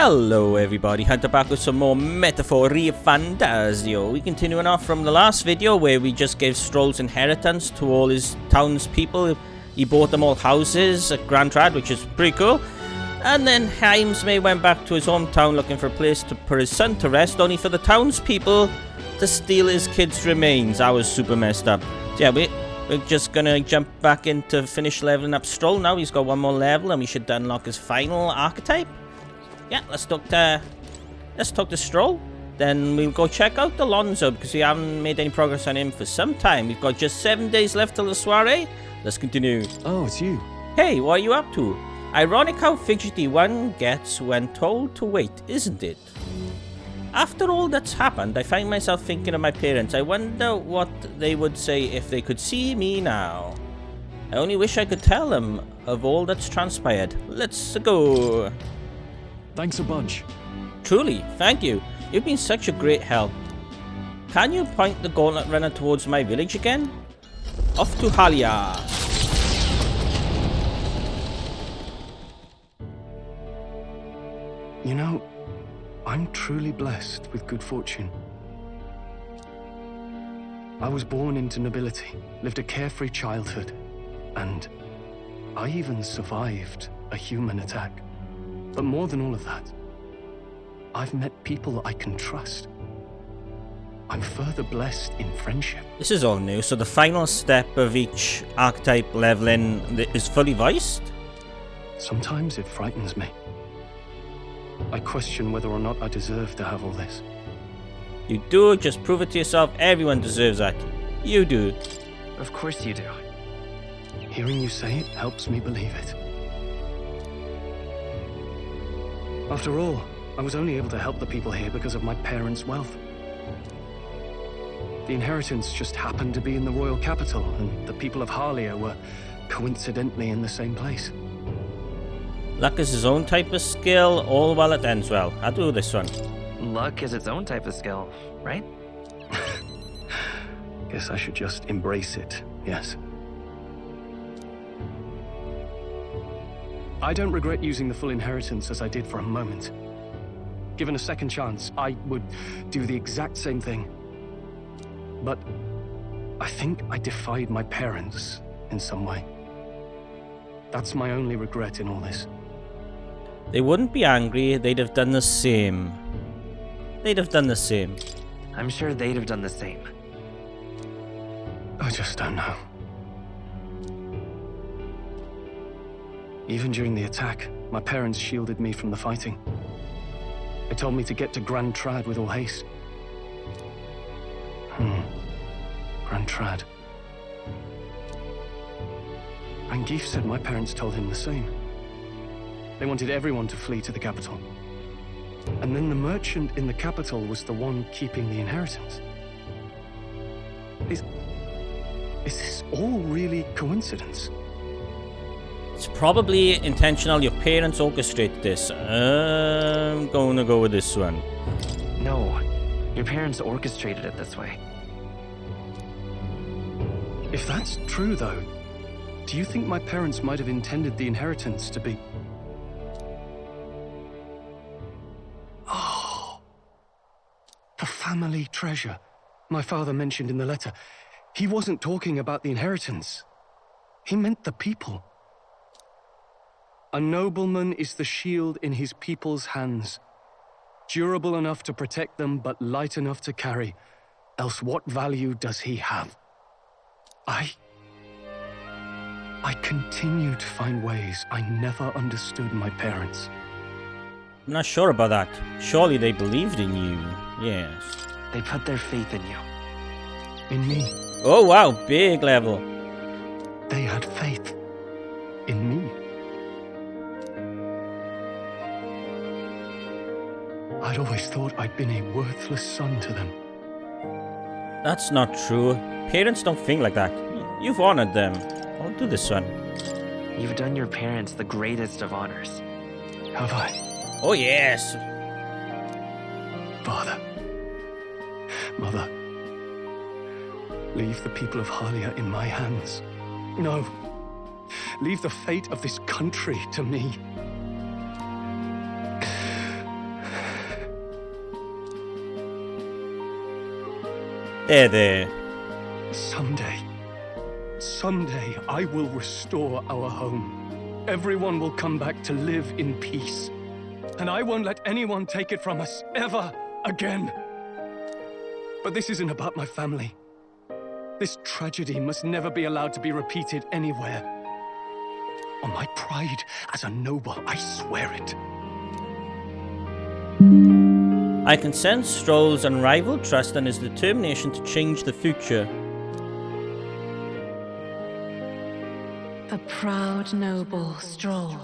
Hello everybody, Hunter back with some more metaphor ReFantazio. We continuing off from the last video where we just gave Strohl's inheritance to all his townspeople. He bought them all houses at Grand Trad, which is pretty cool. And then Heimsmay went back to his hometown looking for a place for his son to rest, only for the townspeople to steal his kid's remains. That was super messed up. So yeah, we're just gonna jump back into finish leveling up Strohl now. He's got one more level and we should unlock his final archetype. Yeah, let's talk to Strohl. Then we'll go check out Alonzo because we haven't made any progress on him for some time. We've got just 7 days left till the soiree. Let's continue. Oh, it's you. Hey, what are you up to? Ironic how fidgety one gets when told to wait, isn't it? After all that's happened, I find myself thinking of my parents. I wonder what they would say if they could see me now. I only wish I could tell them of all that's transpired. Let's go. Thanks a bunch. Truly, thank you. You've been such a great help. Can you point the gauntlet runner towards my village again? Off to Halia. You know, I'm truly blessed with good fortune. I was born into nobility, lived a carefree childhood, and I even survived a human attack. But more than all of that, I've met people I can trust. I'm further blessed in friendship. This is all new, so the final step of each archetype leveling is fully voiced? Sometimes it frightens me. I question whether or not I deserve to have all this. You do, just prove it to yourself. Everyone deserves that. You do. Of course you do. Hearing you say it helps me believe it. After all, I was only able to help the people here because of my parents' wealth. The inheritance just happened to be in the royal capital, and the people of Halia were coincidentally in the same place. Luck is his own type of skill, all while it ends well. I'll do this one. Luck is its own type of skill, right? Guess I should just embrace it, yes. I don't regret using the full inheritance as I did for a moment. Given a second chance, I would do the exact same thing. But I think I defied my parents in some way. That's my only regret in all this. They wouldn't be angry, they'd have done the same. They'd have done the same. I'm sure they'd have done the same. I just don't know. Even during the attack, my parents shielded me from the fighting. They told me to get to Grand Trad with all haste. Grand Trad. Rangif said my parents told him the same. They wanted everyone to flee to the capital. And then the merchant in the capital was the one keeping the inheritance. Is this all really coincidence? It's probably intentional. Your parents orchestrated this. I'm gonna go with this one. No, your parents orchestrated it this way. If that's true, though, do you think my parents might have intended the inheritance to be... Oh, the family treasure my father mentioned in the letter. He wasn't talking about the inheritance. He meant the people. A nobleman is the shield in his people's hands, durable enough to protect them, but light enough to carry. Else what value does he have? I continue to find ways I never understood my parents. I'm not sure about that. Surely they believed in you. Yes. They put their faith in you. In me. Oh wow, big level. They had faith in me. I'd always thought I'd been a worthless son to them. That's not true. Parents don't think like that. You've honored them. I'll do this one. You've done your parents the greatest of honors. Have I? Oh yes. Father. Mother. Leave the people of Halia in my hands. No. Leave the fate of this country to me. There. Someday I will restore our home. Everyone will come back to live in peace. And I won't let anyone take it from us, ever again. But this isn't about my family. This tragedy must never be allowed to be repeated anywhere. On my pride as a noble, I swear it. I can sense Strohl's unrivaled trust and his determination to change the future. A proud noble, Strohl,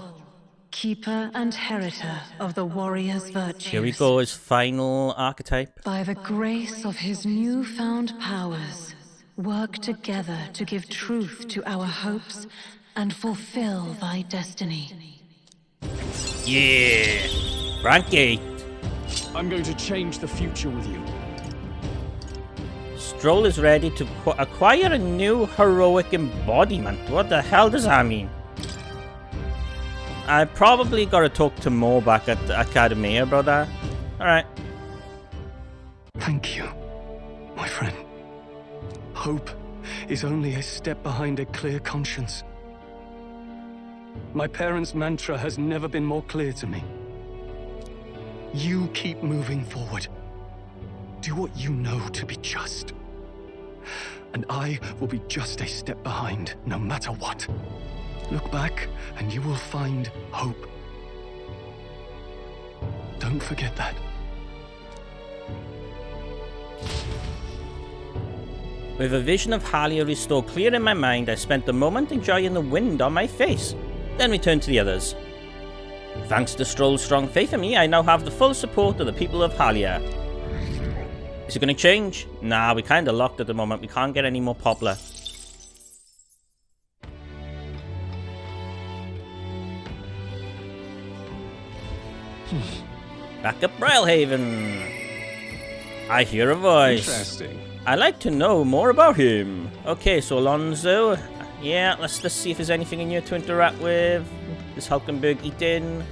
keeper and heritor of the warrior's virtues. Here we go, his final archetype. By the grace of his newfound powers, work together to give truth to our hopes and fulfill thy destiny. Yeah! Rank 8. I'm going to change the future with you. Strohl is ready to acquire a new heroic embodiment. What the hell does that mean? I probably gotta talk to Mo back at the Academy about that. Alright. Thank you, my friend. Hope is only a step behind a clear conscience. My parents' mantra has never been more clear to me. You keep moving forward. Do what you know to be just. And I will be just a step behind, no matter what. Look back, and you will find hope. Don't forget that. With a vision of Halia restored clear in my mind, I spent a moment enjoying the wind on my face, then returned to the others. Thanks to Strohl's strong faith in me, I now have the full support of the people of Halia. Is it going to change? Nah, we're kind of locked at the moment. We can't get any more popular. Back up Brailhaven. I hear a voice. Interesting. I'd like to know more about him. Okay, so Alonzo. Yeah, let's see if there's anything in here to interact with. Is Hulkenberg eating?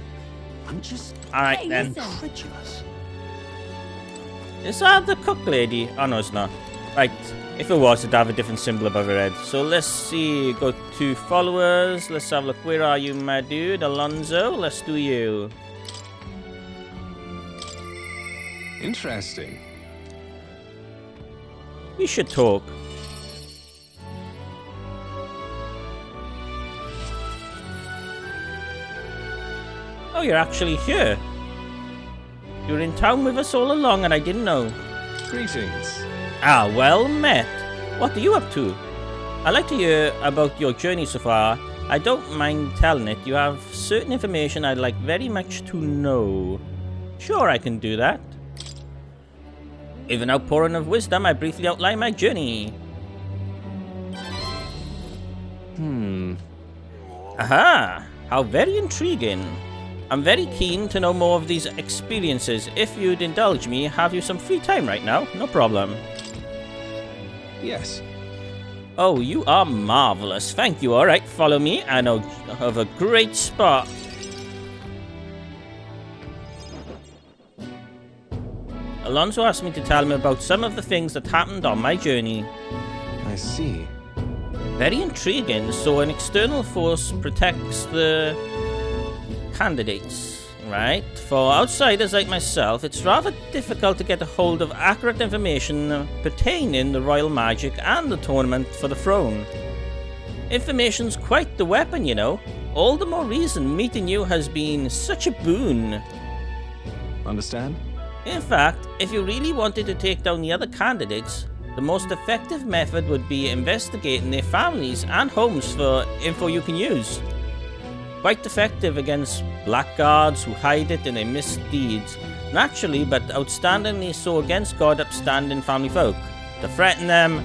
I'm just Alright then. incredulous. Is that the cook lady? Oh no, it's not. Right, if it was, it'd have a different symbol above her head. So let's see, go to followers. Let's have a look. Where are you, my dude? Alonzo, let's do you. Interesting. We should talk. Oh, you're actually here. You were in town with us all along and I didn't know. Greetings. Ah, well met. What are you up to? I'd like to hear about your journey so far. I don't mind telling it. You have certain information I'd like very much to know. Sure, I can do that. With an outpouring of wisdom, I briefly outline my journey. Aha! How very intriguing. I'm very keen to know more of these experiences. If you'd indulge me, have you some free time right now? No problem. Yes. Oh, you are marvelous. Thank you. Alright, follow me. I know of a great spot. Alonzo asked me to tell him about some of the things that happened on my journey. I see. Very intriguing. So an external force protects the candidates, right? For outsiders like myself, it's rather difficult to get a hold of accurate information pertaining the royal magic and the tournament for the throne. Information's quite the weapon, you know. All the more reason meeting you has been such a boon. Understand? In fact, if you really wanted to take down the other candidates, the most effective method would be investigating their families and homes for info you can use. Quite effective against blackguards who hide it in their misdeeds. Naturally, but outstandingly so against God upstanding family folk. To threaten them,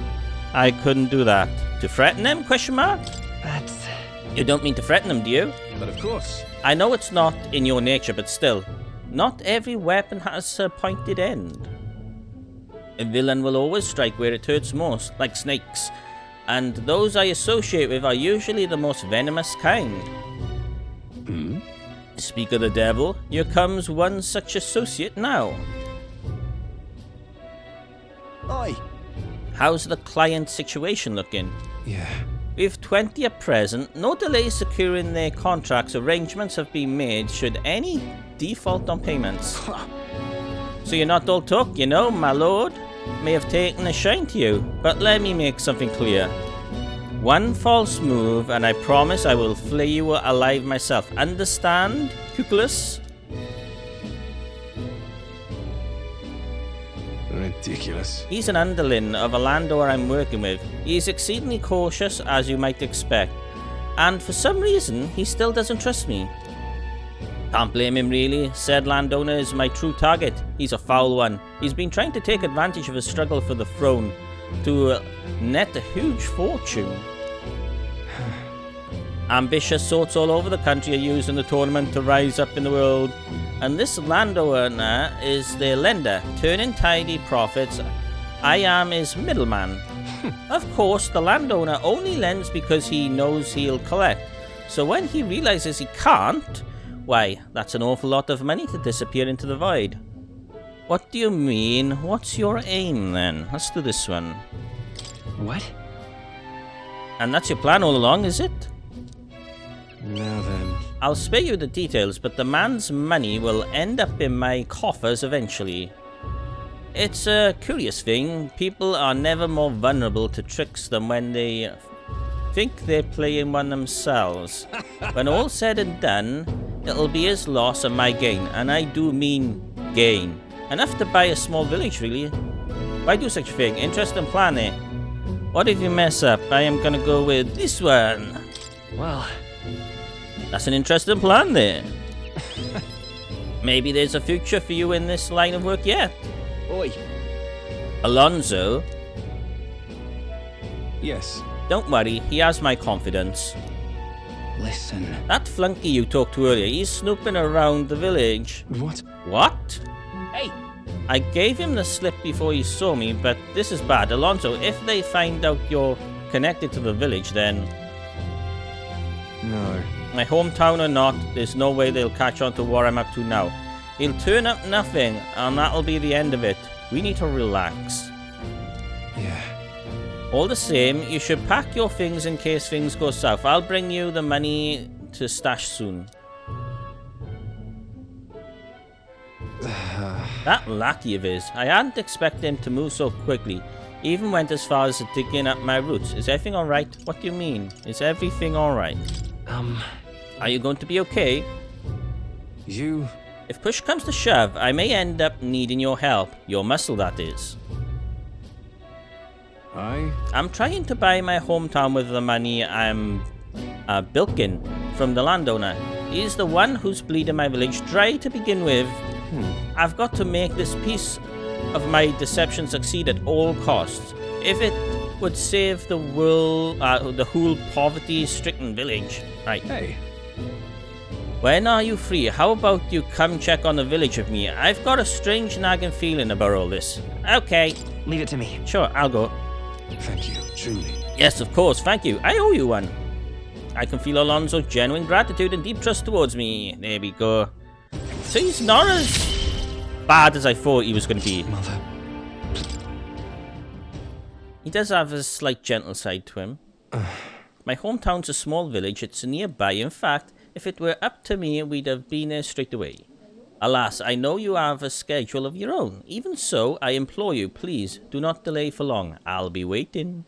I couldn't do that. To threaten them? Question mark? That's... You don't mean to threaten them, do you? But of course. I know it's not in your nature, but still. Not every weapon has a pointed end. A villain will always strike where it hurts most, like snakes. And those I associate with are usually the most venomous kind. Speak of the devil, here comes one such associate now. Oi! How's the client situation looking? Yeah. We've 20 at present. No delays securing their contracts. Arrangements have been made should any default on payments. So you're not all talk, you know, my lord? May have taken a shine to you, but let me make something clear. One false move and I promise I will flay you alive myself. Understand, Cuculus? Ridiculous. He's an underling of a landowner I'm working with. He is exceedingly cautious, as you might expect. And for some reason, he still doesn't trust me. Can't blame him really. Said landowner is my true target. He's a foul one. He's been trying to take advantage of his struggle for the throne to net a huge fortune. Ambitious sorts all over the country are using the tournament to rise up in the world. And this landowner is their lender, turning tidy profits. I am his middleman. Of course, the landowner only lends because he knows he'll collect. So when he realizes he can't, why, that's an awful lot of money to disappear into the void. What do you mean? What's your aim then? Let's do this one. What? And that's your plan all along, is it? Now then. I'll spare you the details, but the man's money will end up in my coffers eventually. It's a curious thing. People are never more vulnerable to tricks than when they think they're playing one themselves. When all's said and done, it'll be his loss and my gain, and I do mean gain. Enough to buy a small village, really. Why do such a thing? Interesting plan, eh? What if you mess up? I am gonna go with this one. Well, that's an interesting plan there. Maybe there's a future for you in this line of work yet. oi. Alonzo, Yes. don't worry, he has my confidence. Listen. That flunky you talked to earlier, he's snooping around the village. What? What? Hey! I gave him the slip before he saw me, but this is bad. Alonzo, if they find out you're connected to the village, then... No. My hometown or not, there's no way they'll catch on to what I'm up to now. He'll turn up nothing, and that'll be the end of it. We need to relax. Yeah. All the same, you should pack your things in case things go south. I'll bring you the money to stash soon. That lackey of his, I hadn't expected him to move so quickly. Even went as far as digging up my roots. Is everything alright? What do you mean? Is everything alright? Are you going to be okay? You... If push comes to shove, I may end up needing your help. Your muscle, that is. I'm trying to buy my hometown with the money I'm bilking from the landowner. He's the one who's bleeding my village dry to begin with. I've got to make this piece of my deception succeed at all costs. If it would save the world, the whole poverty-stricken village. Right. Hey. When are you free? How about you come check on the village with me? I've got a strange nagging feeling about all this. Okay. Leave it to me. Sure, I'll go. Thank you, truly. Yes, of course, thank you. I owe you one. I can feel Alonzo's genuine gratitude and deep trust towards me. There we go. So he's not as bad as I thought he was going to be. Mother. He does have a slight gentle side to him. My hometown's a small village. It's nearby. In fact, if it were up to me, we'd have been there straight away. Alas, I know you have a schedule of your own. Even so, I implore you, please, do not delay for long. I'll be waiting.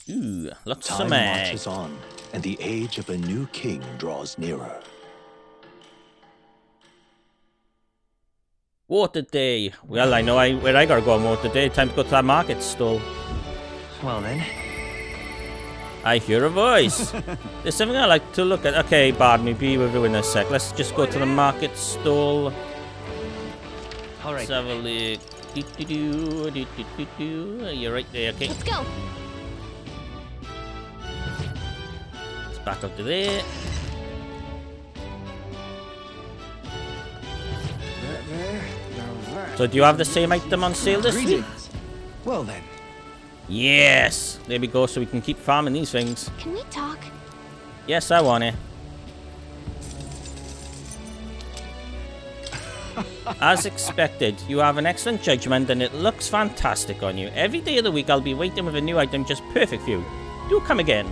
Ooh, lots of Time mag. marches on, and the age of a new king draws nearer. Water day. Well, I know where I gotta go on water day. Time to go to that market stall. Well then. I hear a voice. There's something I like to look at. Okay, Barden, maybe we'll ruin this sec. Let's just go to the market stall. Alright. Let's have a look. You're right there, okay. Let's go. Let's back up to there. So do you have the same item on sale this week? Greetings. Well then. Yes! There we go, so we can keep farming these things. Can we talk? Yes, I want it. As expected, you have an excellent judgment and it looks fantastic on you. Every day of the week I'll be waiting with a new item just perfect for you. Do come again.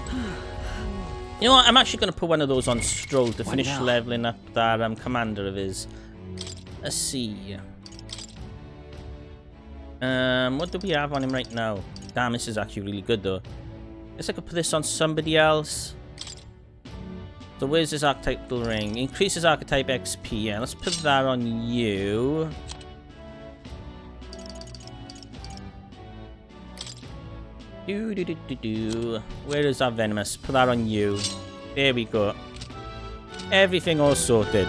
You know what, I'm actually going to put one of those on Strohl to finish leveling up that commander of his. Let's see. What do we have on him right now? Damn, this is actually really good though. Guess I could put this on somebody else. So where's this archetypal ring? Increases archetype XP. Yeah, let's put that on you. Where is our venomous? Put that on you. There we go. Everything all sorted.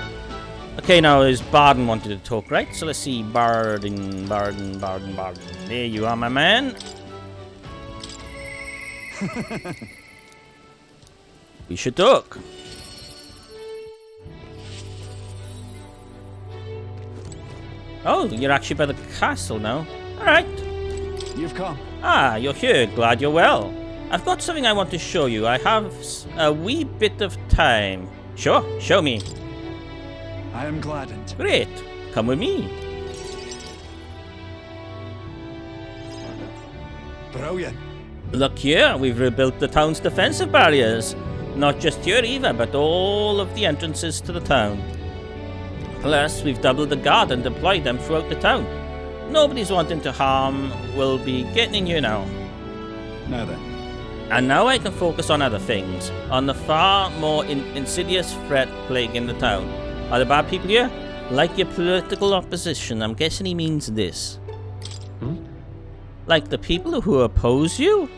Okay, now is Barden wanted to talk, right? So let's see. Barden. There you are, my man. We should talk. Oh, you're actually by the castle now. Alright. You've come. Ah, you're here. Glad you're well. I've got something I want to show you. I have a wee bit of time. Sure, show me. I am gladdened. Great. Come with me. Brilliant. Look here, we've rebuilt the town's defensive barriers. Not just here either, but all of the entrances to the town. Plus, we've doubled the guard and deployed them throughout the town. Nobody's wanting to harm will be getting in here now. Now then. And now I can focus on other things. On the far more insidious threat plaguing the town. Are the bad people here? Like your political opposition, I'm guessing he means this. Like the people who oppose you?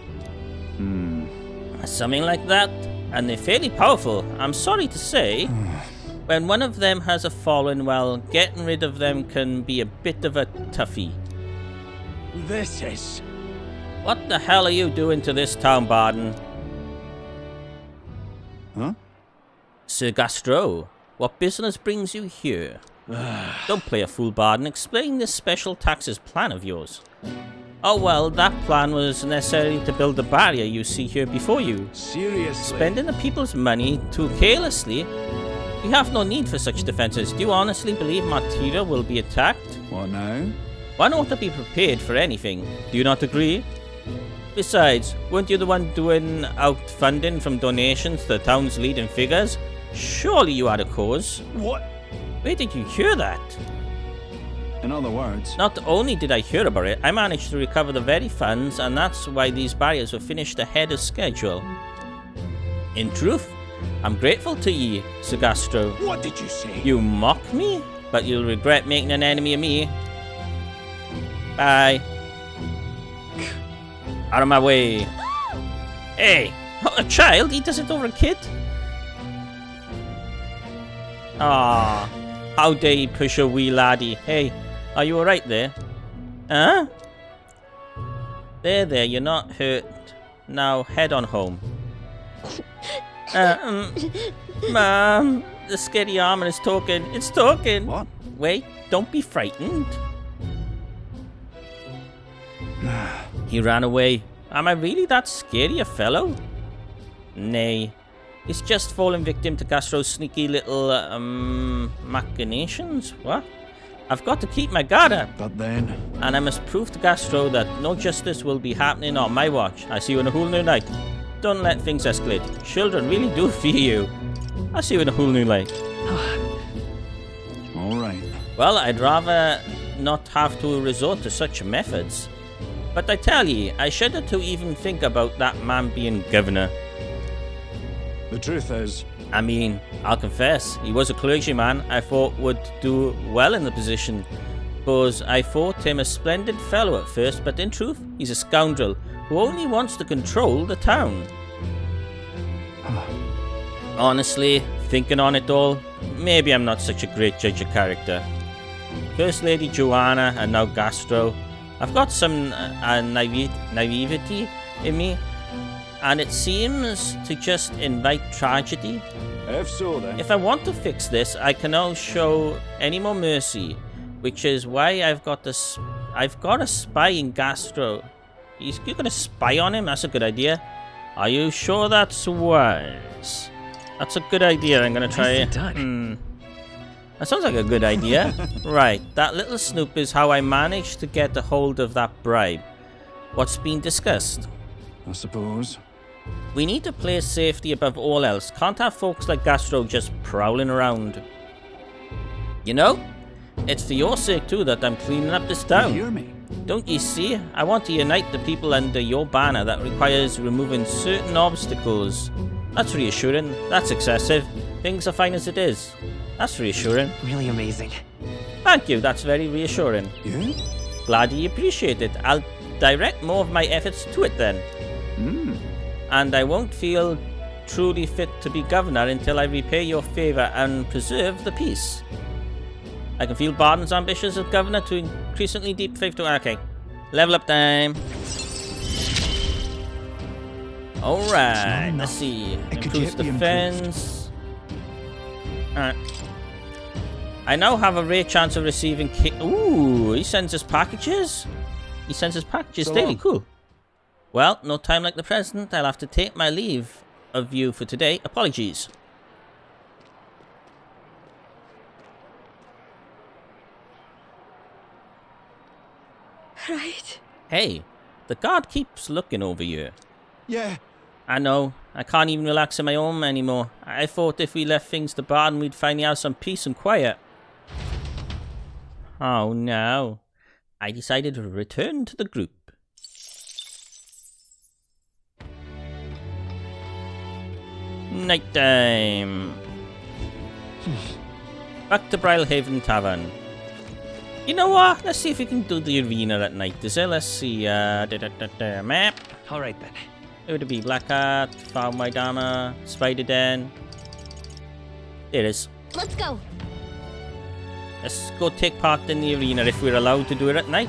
Something like that. And they're fairly powerful, I'm sorry to say. When one of them has a following, well, getting rid of them can be a bit of a toughie. This is... What the hell are you doing to this town, Barden? Huh? Sir Gastro, what business brings you here? Don't play a fool, Barden. Explain this special taxes plan of yours. Oh well, that plan was necessary to build the barrier you see here before you. Seriously? Spending the people's money too carelessly? We have no need for such defenses. Do you honestly believe Martira will be attacked? What now? One ought to be prepared for anything. Do you not agree? Besides, weren't you the one doing out funding from donations to the town's leading figures? Surely you had a cause. What? Where did you hear that? In other words... Not only did I hear about it, I managed to recover the very funds, and that's why these barriers were finished ahead of schedule. In truth, I'm grateful to ye, Sir Gastro. What did you say? You mock me, but you'll regret making an enemy of me. Bye. Out of my way. Hey, a child? He does it over a kid? Ah, how dare he push a wee laddie? Hey, are you alright there? Huh? There, you're not hurt. Now head on home. Mom, the scary armor is talking. It's talking. What? Wait, don't be frightened. He ran away. Am I really that scary a fellow? Nay. He's just fallen victim to Gastro's sneaky little, machinations. What? I've got to keep my guard up. But then... And I must prove to Gastro that no justice will be happening on my watch. I see you in a whole new light. Don't let things escalate. Children really do fear you. I see you in a whole new light. All right. Well, I'd rather not have to resort to such methods. But I tell ye, I shudder to even think about that man being governor. The truth is... I mean, I'll confess, he was a clergyman I thought would do well in the position. Because I thought him a splendid fellow at first, but in truth, he's a scoundrel who only wants to control the town. Honestly, thinking on it all, maybe I'm not such a great judge of character. First Lady Joanna and now Gastro. I've got some naivety in me, and it seems to just invite tragedy. If so, then... If I want to fix this, I cannot show any more mercy, which is why I've got a spy in Gastro. You're gonna spy on him? That's a good idea. Are you sure that's wise? That's a good idea. I'm gonna try it. That sounds like a good idea. Right, that little snoop is how I managed to get a hold of that bribe. What's been discussed? I suppose. We need to place safety above all else. Can't have folks like Gastro just prowling around. You know, it's for your sake too that I'm cleaning up this town. You hear me? Don't you see? I want to unite the people under your banner. That requires removing certain obstacles. That's reassuring. That's excessive. Things are fine as it is. That's reassuring. Really amazing. Thank you, that's very reassuring. Yeah? Glad you appreciate it. I'll direct more of my efforts to it then. And I won't feel truly fit to be governor until I repay your favour and preserve the peace. I can feel Barden's ambitions as governor to increasingly deep faith to... Okay. Level up time. Alright, let's see. Improves defense. Alright. I now have a rare chance of receiving... Ooh, he sends us packages? He sends us packages daily, cool. Well, no time like the present. I'll have to take my leave of you for today. Apologies. Right. Hey, the guard keeps looking over you. Yeah. I know. I can't even relax in my home anymore. I thought if we left things to Barden, we'd finally have some peace and quiet. Oh no. I decided to return to the group. Nighttime. Back to Brilhaven Tavern. You know what? Let's see if we can do the arena at night, is it? Let's see, map. Alright then. It would be Black Hat, Found My Dama, Spider Den. There it is. Let's go. Let's go take part in the arena if we're allowed to do it at night.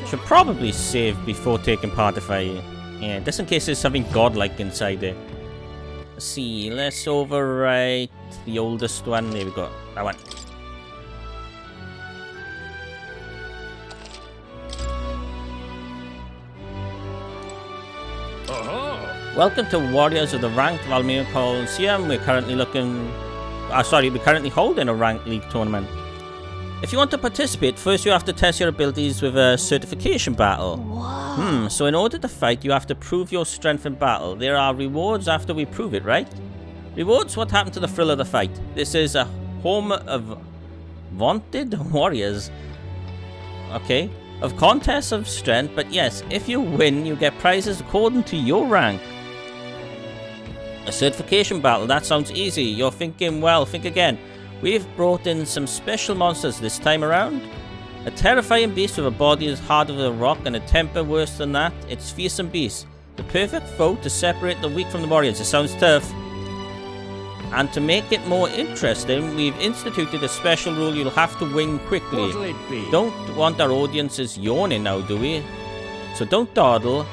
Should probably save before taking part if I... Yeah, just in case there's something godlike inside there. Let's see, let's overwrite the oldest one. There we go, that one. Welcome to Warriors of the Ranked Valmir Coliseum. We're currently we're currently holding a Ranked League tournament. If you want to participate, first you have to test your abilities with a certification battle. Whoa. So in order to fight, you have to prove your strength in battle. There are rewards after we prove it, right? Rewards, what happened to the thrill of the fight? This is a home of vaunted warriors. Okay. Of contests of strength, but yes, if you win, you get prizes according to your rank. A certification battle, that sounds easy. You're thinking, well, think again. We've brought in some special monsters this time around. A terrifying beast with a body as hard as a rock and a temper worse than that. It's Fearsome Beast. The perfect foe to separate the weak from the warriors. It sounds tough. And to make it more interesting, we've instituted a special rule: you'll have to win quickly. What'll it be? Don't want our audiences yawning now, do we? So don't dawdle.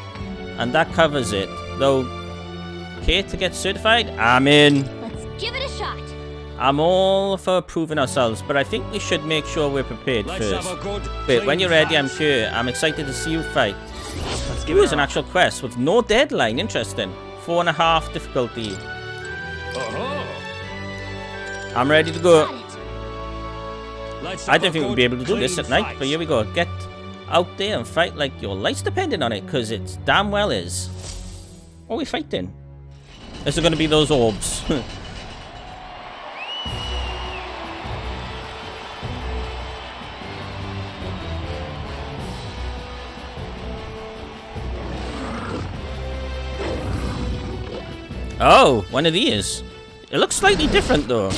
And that covers it. Though, care to get certified? I'm in. Let's give it a shot. I'm all for proving ourselves, but I think we should make sure we're prepared Let's first. have a good, Wait, when clean you're ready, fight. I'm sure. I'm excited to see you fight. Let's give Ooh, it it's an actual quest with no deadline. Interesting. 4.5 difficulty. I'm ready to go. Got it. Let's I have don't a think we'll good, be able to do this clean at night, fight. but here we go. Get out there and fight like your life's depending on it, because it's damn well is. What are we fighting? This is going to be those orbs. Oh, one of these. It looks slightly different though.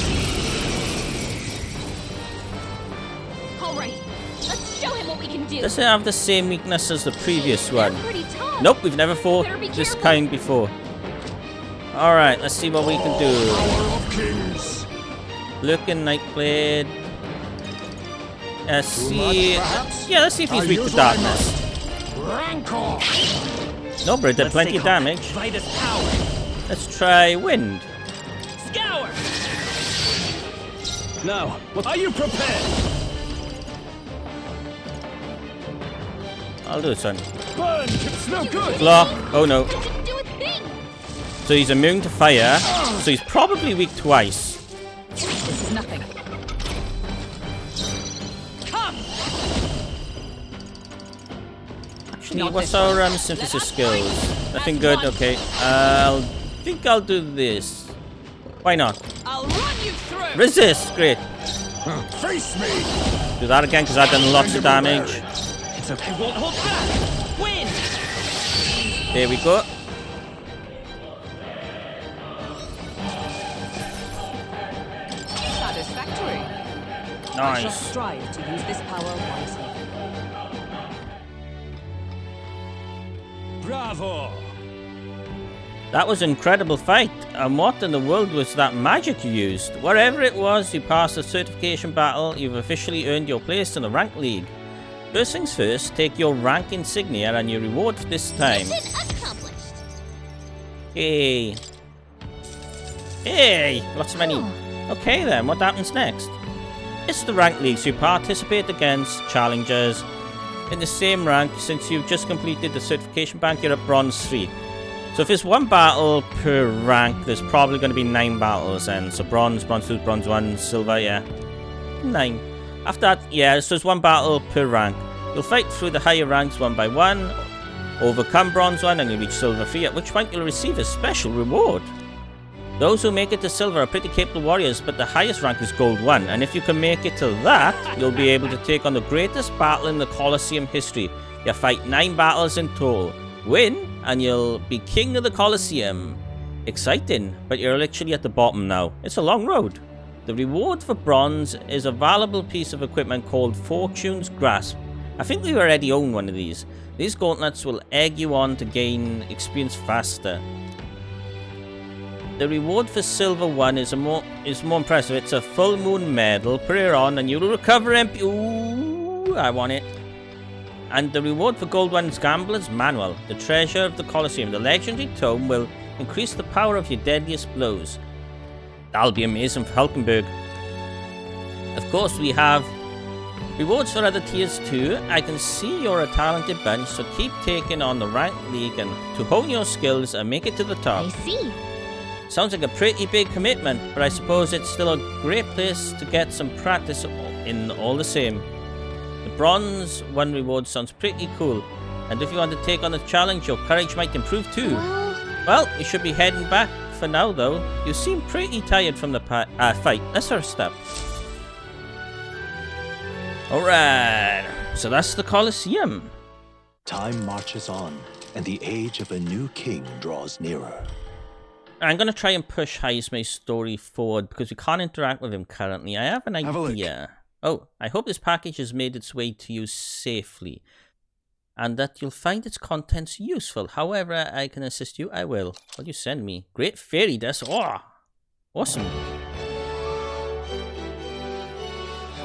All right. Let's show him what we can do. Does it have the same weakness as the previous They're one? pretty tough. Nope, we've never fought Better be this careful. kind before. Alright, let's see what we can do. Power of kings. Lurking Nightblade. Let's Too much, see. perhaps? Yeah, let's see if he's I'll weak to use what I darkness. Rancor. No, but it did plenty of damage. Vitus power. Let's try wind. Scour. Now, what are you prepared? I'll do it, son. Burn! It's no good! Block. Oh no. Doesn't do a thing! So he's immune to fire. So he's probably weak to ice. This is nothing. Come! Actually, what's our synthesis skills? Nothing good. Okay. I think I'll do this. Why not? I'll run you through! Resist. Great. Face me! Do that again because I've done lots of damage. It's okay. Won't hold back! Win! There we go. Satisfactory. I shall Nice. strive to use this power wisely. Bravo! That was an incredible fight. And what in the world was that magic you used? Whatever it was, you passed the certification battle. You've officially earned your place in the rank league. First things first, take your rank insignia and your reward for this time. Mission accomplished. Hey. Hey! Lots of money. Okay then, what happens next? It's the rank league, so you participate against challengers in the same rank. Since you've just completed the certification bank, you're at bronze 3. So if there's 1 battle per rank, there's probably going to be 9 battles then. So bronze, bronze 2, bronze 1, silver, yeah. 9. After that, yeah, so there's 1 battle per rank. You'll fight through the higher ranks one by one, overcome bronze 1, and you'll reach silver 3, at which point you'll receive a special reward. Those who make it to silver are pretty capable warriors, but the highest rank is gold 1, and if you can make it to that, you'll be able to take on the greatest battle in the Colosseum history. You'll fight 9 battles in total. Win, and you'll be king of the Colosseum. Exciting, but you're literally at the bottom now. It's a long road. The reward for bronze is a valuable piece of equipment called Fortune's Grasp. I think we already own one of these. These gauntlets will egg you on to gain experience faster. The reward for silver 1 is more impressive. It's a full moon medal. Put it on and you'll recover MP. Ooh, I want it. And the reward for gold 1 is Gambler's Manual. The treasure of the Colosseum. The legendary tome will increase the power of your deadliest blows. That'll be amazing for Hulkenberg. Of course, we have rewards for other tiers too. I can see you're a talented bunch, so keep taking on the rank league and to hone your skills and make it to the top. I see. Sounds like a pretty big commitment, but I suppose it's still a great place to get some practice in all the same. The bronze 1 reward sounds pretty cool, and if you want to take on the challenge, your courage might improve too. Well, you should be heading back for now though. You seem pretty tired from the fight. Let's first step. Alright, so that's the Colosseum. Time marches on, and the age of a new king draws nearer. I'm going to try and push Heismay's story forward because we can't interact with him currently. I have an idea. Have a look. Oh, I hope this package has made its way to you safely and that you'll find its contents useful. However I can assist you, I will. What do you send me? Great fairy dust. Oh, awesome.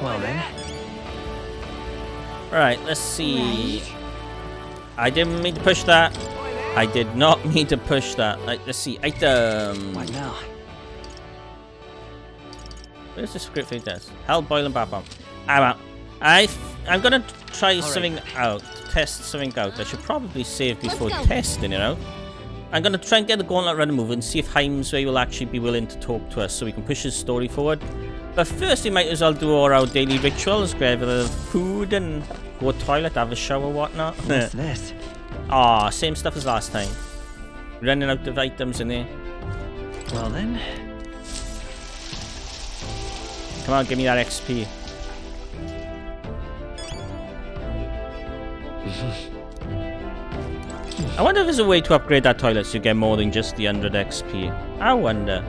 Well then. Alright, let's see. I didn't mean to push that. I did not mean to push that. Let's see. Item. What now? Where's the script for this? Hell, boil and bath bomb. I'm gonna try something out. Test something out. I should probably save before testing, you know. I'm gonna try and get the gauntlet run and move and see if Heimsway will actually be willing to talk to us so we can push his story forward. But first, we might as well do all our daily rituals, grab the food and go to the toilet, have a shower, whatnot. What's this? Ah, same stuff as last time. Running out of items in there. Well then. Come on, give me that XP. I wonder if there's a way to upgrade that toilet so you get more than just the 100 XP. I wonder.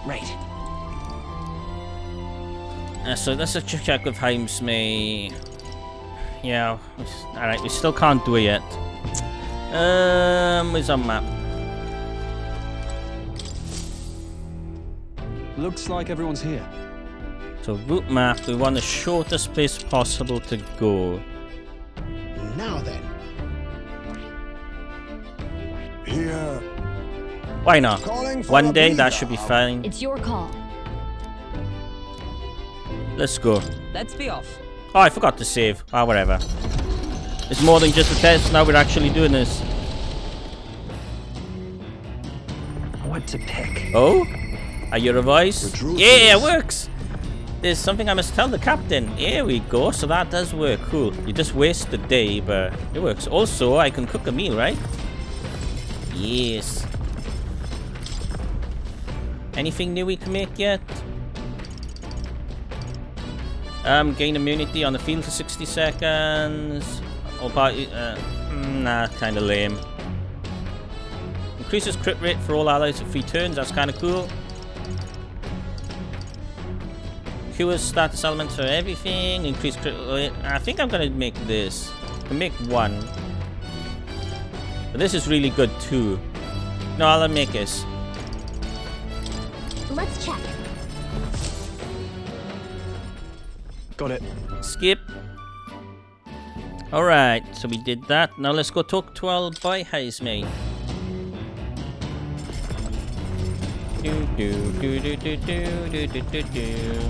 Right. So let's just check with Heimsmay. Yeah, alright, we still can't do it yet. Where's our map? Looks like everyone's here. So route map, we want the shortest place possible to go. Now then. Here. Why not? Calling for One a day, that breather. should be fine. It's your call. let's go. Let's be off. Oh, I forgot to save. Ah, whatever. It's more than just a test. Now we're actually doing this. What to pick? Oh? Are you a voice? The truth Yeah, it is- works. There's something I must tell the captain. Here we go. So that does work. Cool. You just waste the day, but it works. Also, I can cook a meal, right? Yes. Anything new we can make yet? Gain immunity on the field for 60 seconds. Or party. Nah, kind of lame. Increases crit rate for all allies for 3 turns. That's kind of cool. Cures status elements for everything. Increase crit rate. I think I'm gonna make this. I can make 1. But this is really good too. No, I'll make this. Let's check. Got it. Skip. Alright, so we did that. Now let's go talk to our boy Heisme. Do do do do do do do do do.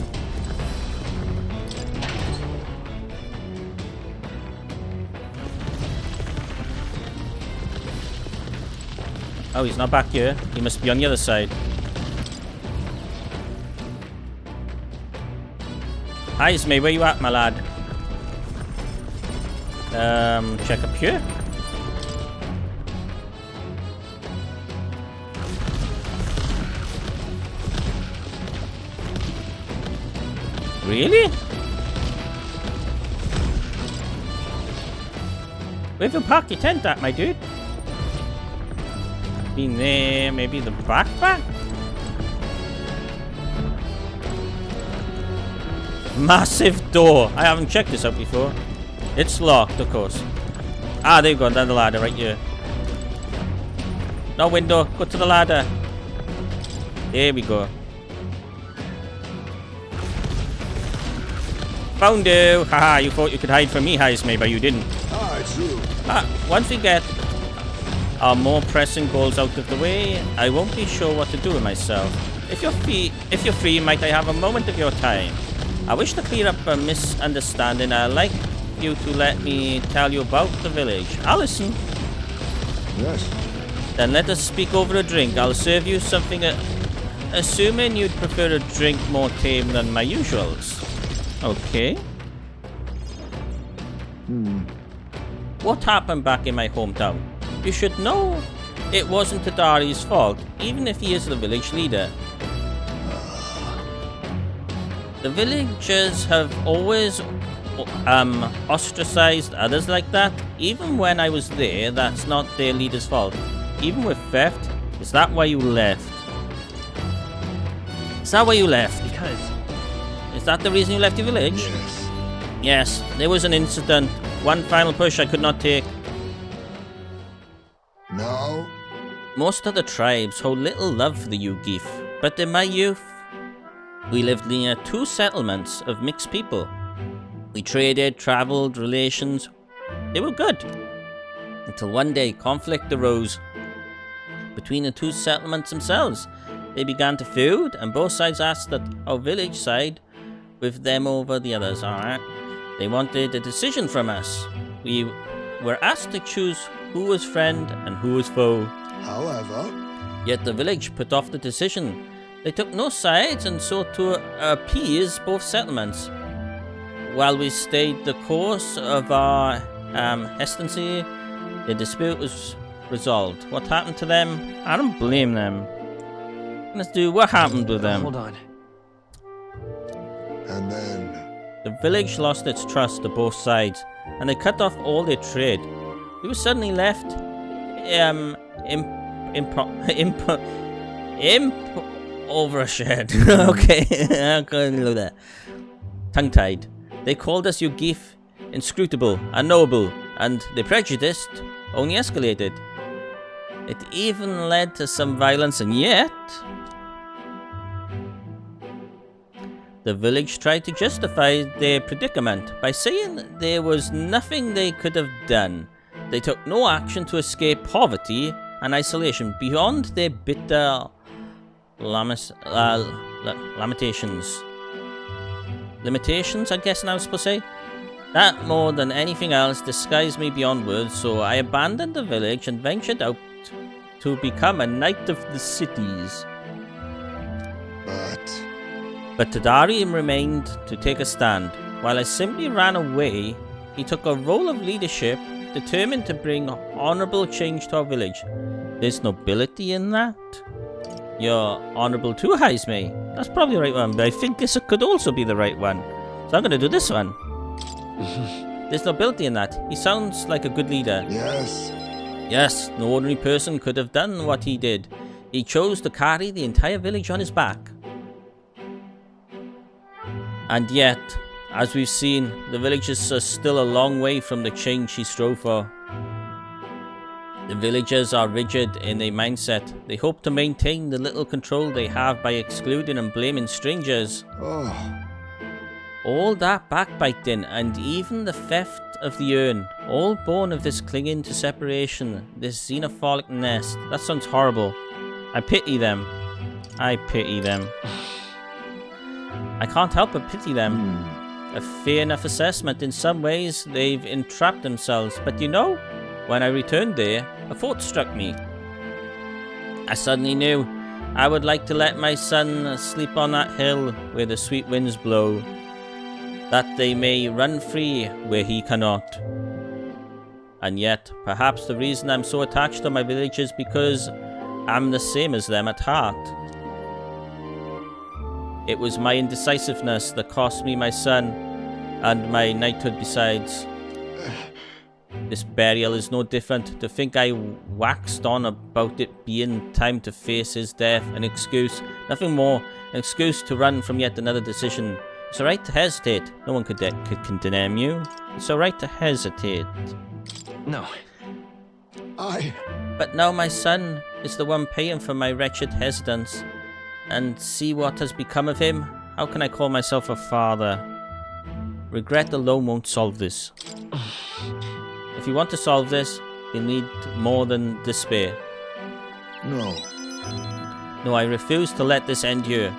Oh, he's not back here. He must be on the other side. Heisme, where you at, my lad? Check up here. Really? Where have you parked your tent at, my dude? Been there, maybe the backpack? Massive door. I haven't checked this out before. It's locked, of course. Ah, there you go, down the ladder right here. No window, go to the ladder. There we go. Found you! Haha, you thought you could hide from me, Heisme, but you didn't. Ah, true. Once we get our more pressing goals out of the way, I won't be sure what to do with myself. If you're free, might I have a moment of your time? I wish to clear up a misunderstanding. I'd like you to let me tell you about the village. I'll listen. Yes. Then let us speak over a drink. I'll serve you something, assuming you'd prefer a drink more tame than my usuals. Okay. What happened back in my hometown? You should know it wasn't Tadari's fault, even if he is the village leader. The villagers have always ostracized others like that. Even when I was there, that's not their leader's fault. Even with theft, is that why you left? Is that why you left? Because Is that the reason you left your village? Yes. Yes, there was an incident. One final push I could not take. No. Most other tribes hold little love for the Yugif, but in my youth, we lived near 2 settlements of mixed people. We traded, traveled, relations. They were good. Until one day, conflict arose between the 2 settlements themselves. They began to feud, and both sides asked that our village side with them over the others. Alright. They wanted a decision from us. We were asked to choose who was friend and who was foe. However, Yet the village put off the decision. They took no sides and sought to appease both settlements. While we stayed the course of our hesitancy, the dispute was resolved. What happened to them? I don't blame them. Let's do what happened with them. hold on. and then The village lost its trust to both sides, and they cut off all their trade. We were suddenly left over a shed. Okay, I couldn't do that. Tongue-tied. They called us Yugif, inscrutable, unknowable, and the prejudice only escalated. It even led to some violence, and yet the village tried to justify their predicament by saying there was nothing they could have done. They took no action to escape poverty and isolation beyond their bitter lamentations. limitations, I guess I was supposed to say. That, more than anything else, disguised me beyond words, so I abandoned the village and ventured out to become a knight of the cities. But Tadari remained to take a stand. While I simply ran away, he took a role of leadership, determined to bring honourable change to our village. There's nobility in that? You're honourable too, Haizme. That's probably the right one, but I think this could also be the right one. So I'm going to do this one. There's nobility in that. He sounds like a good leader. Yes. Yes, no ordinary person could have done what he did. He chose to carry the entire village on his back. And yet, as we've seen, the villagers are still a long way from the change he strove for. The villagers are rigid in their mindset. They hope to maintain the little control they have by excluding and blaming strangers. Oh. All that backbiting and even the theft of the urn, all born of this clinging to separation, this xenophilic nest. That sounds horrible. I pity them. I pity them. I can't help but pity them. A fair enough assessment. In some ways, they've entrapped themselves. But you know, when I returned there, a thought struck me. I suddenly knew I would like to let my son sleep on that hill where the sweet winds blow, that they may run free where he cannot. And yet, perhaps the reason I'm so attached to my village is because I'm the same as them at heart. It was my indecisiveness that cost me my son and my knighthood besides. This burial is no different. To think I waxed on about it being time to face his death, an excuse, nothing more, an excuse to run from yet another decision. It's alright to hesitate. No one could condemn you. It's alright to hesitate. No. But now my son is the one paying for my wretched hesitance. And see what has become of him? How can I call myself a father? Regret alone won't solve this. If you want to solve this, you'll need more than despair. No. No, I refuse to let this end here.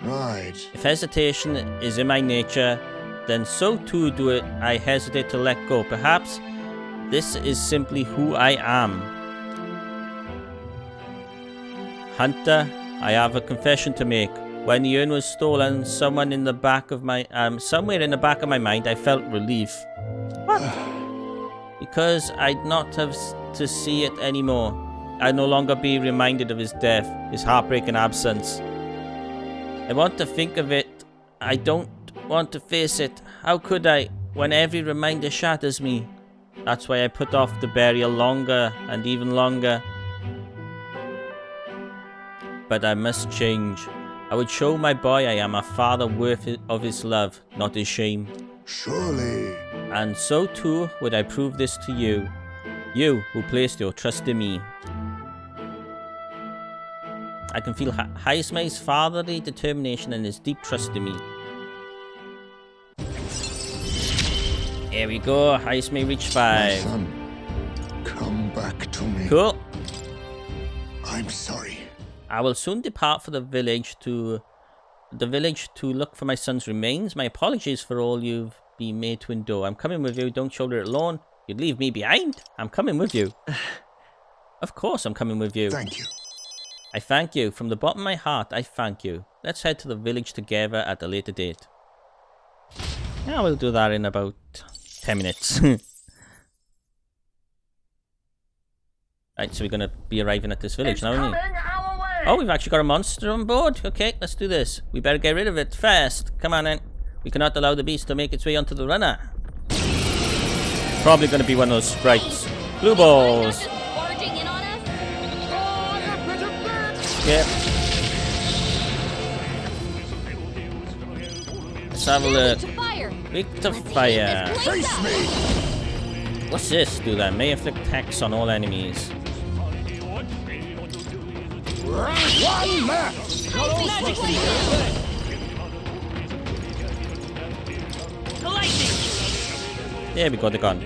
Right. If hesitation is in my nature, then so too do I hesitate to let go. Perhaps this is simply who I am. Hunter, I have a confession to make. When the urn was stolen, somewhere in the back of my mind, I felt relief. What? Because I'd not have to see it anymore. I'd no longer be reminded of his death, his heartbreaking absence. I want to think of it. I don't want to face it. How could I, when every reminder shatters me? That's why I put off the burial longer and even longer. But I must change. I would show my boy I am a father worthy of his love, not his shame. Surely. And so too would I prove this to you. You who placed your trust in me. I can feel Haizme's fatherly determination and his deep trust in me. Here we go, Haizme reached 5. My son, come back to me. Cool. I'm sorry. I will soon depart for the village to look for my son's remains. My apologies for all you've been made to endure. I'm coming with you. Don't shoulder it alone. You'd leave me behind. I'm coming with you. Of course I'm coming with you. Thank you. I thank you. From the bottom of my heart, I thank you. Let's head to the village together at a later date. Yeah, we'll do that in about 10 minutes. Right, so we're going to be arriving at this village now, aren't we? Oh, we've actually got a monster on board. Okay, let's do this. We better get rid of it fast. Come on in. We cannot allow the beast to make its way onto the runner. Probably going to be one of those sprites. Blue balls. Barging in on us? Yep. Let's have a look. To fire. Weak to fire. Face me! What's this do then? May inflict attacks on all enemies. One left! There we go, they're gone.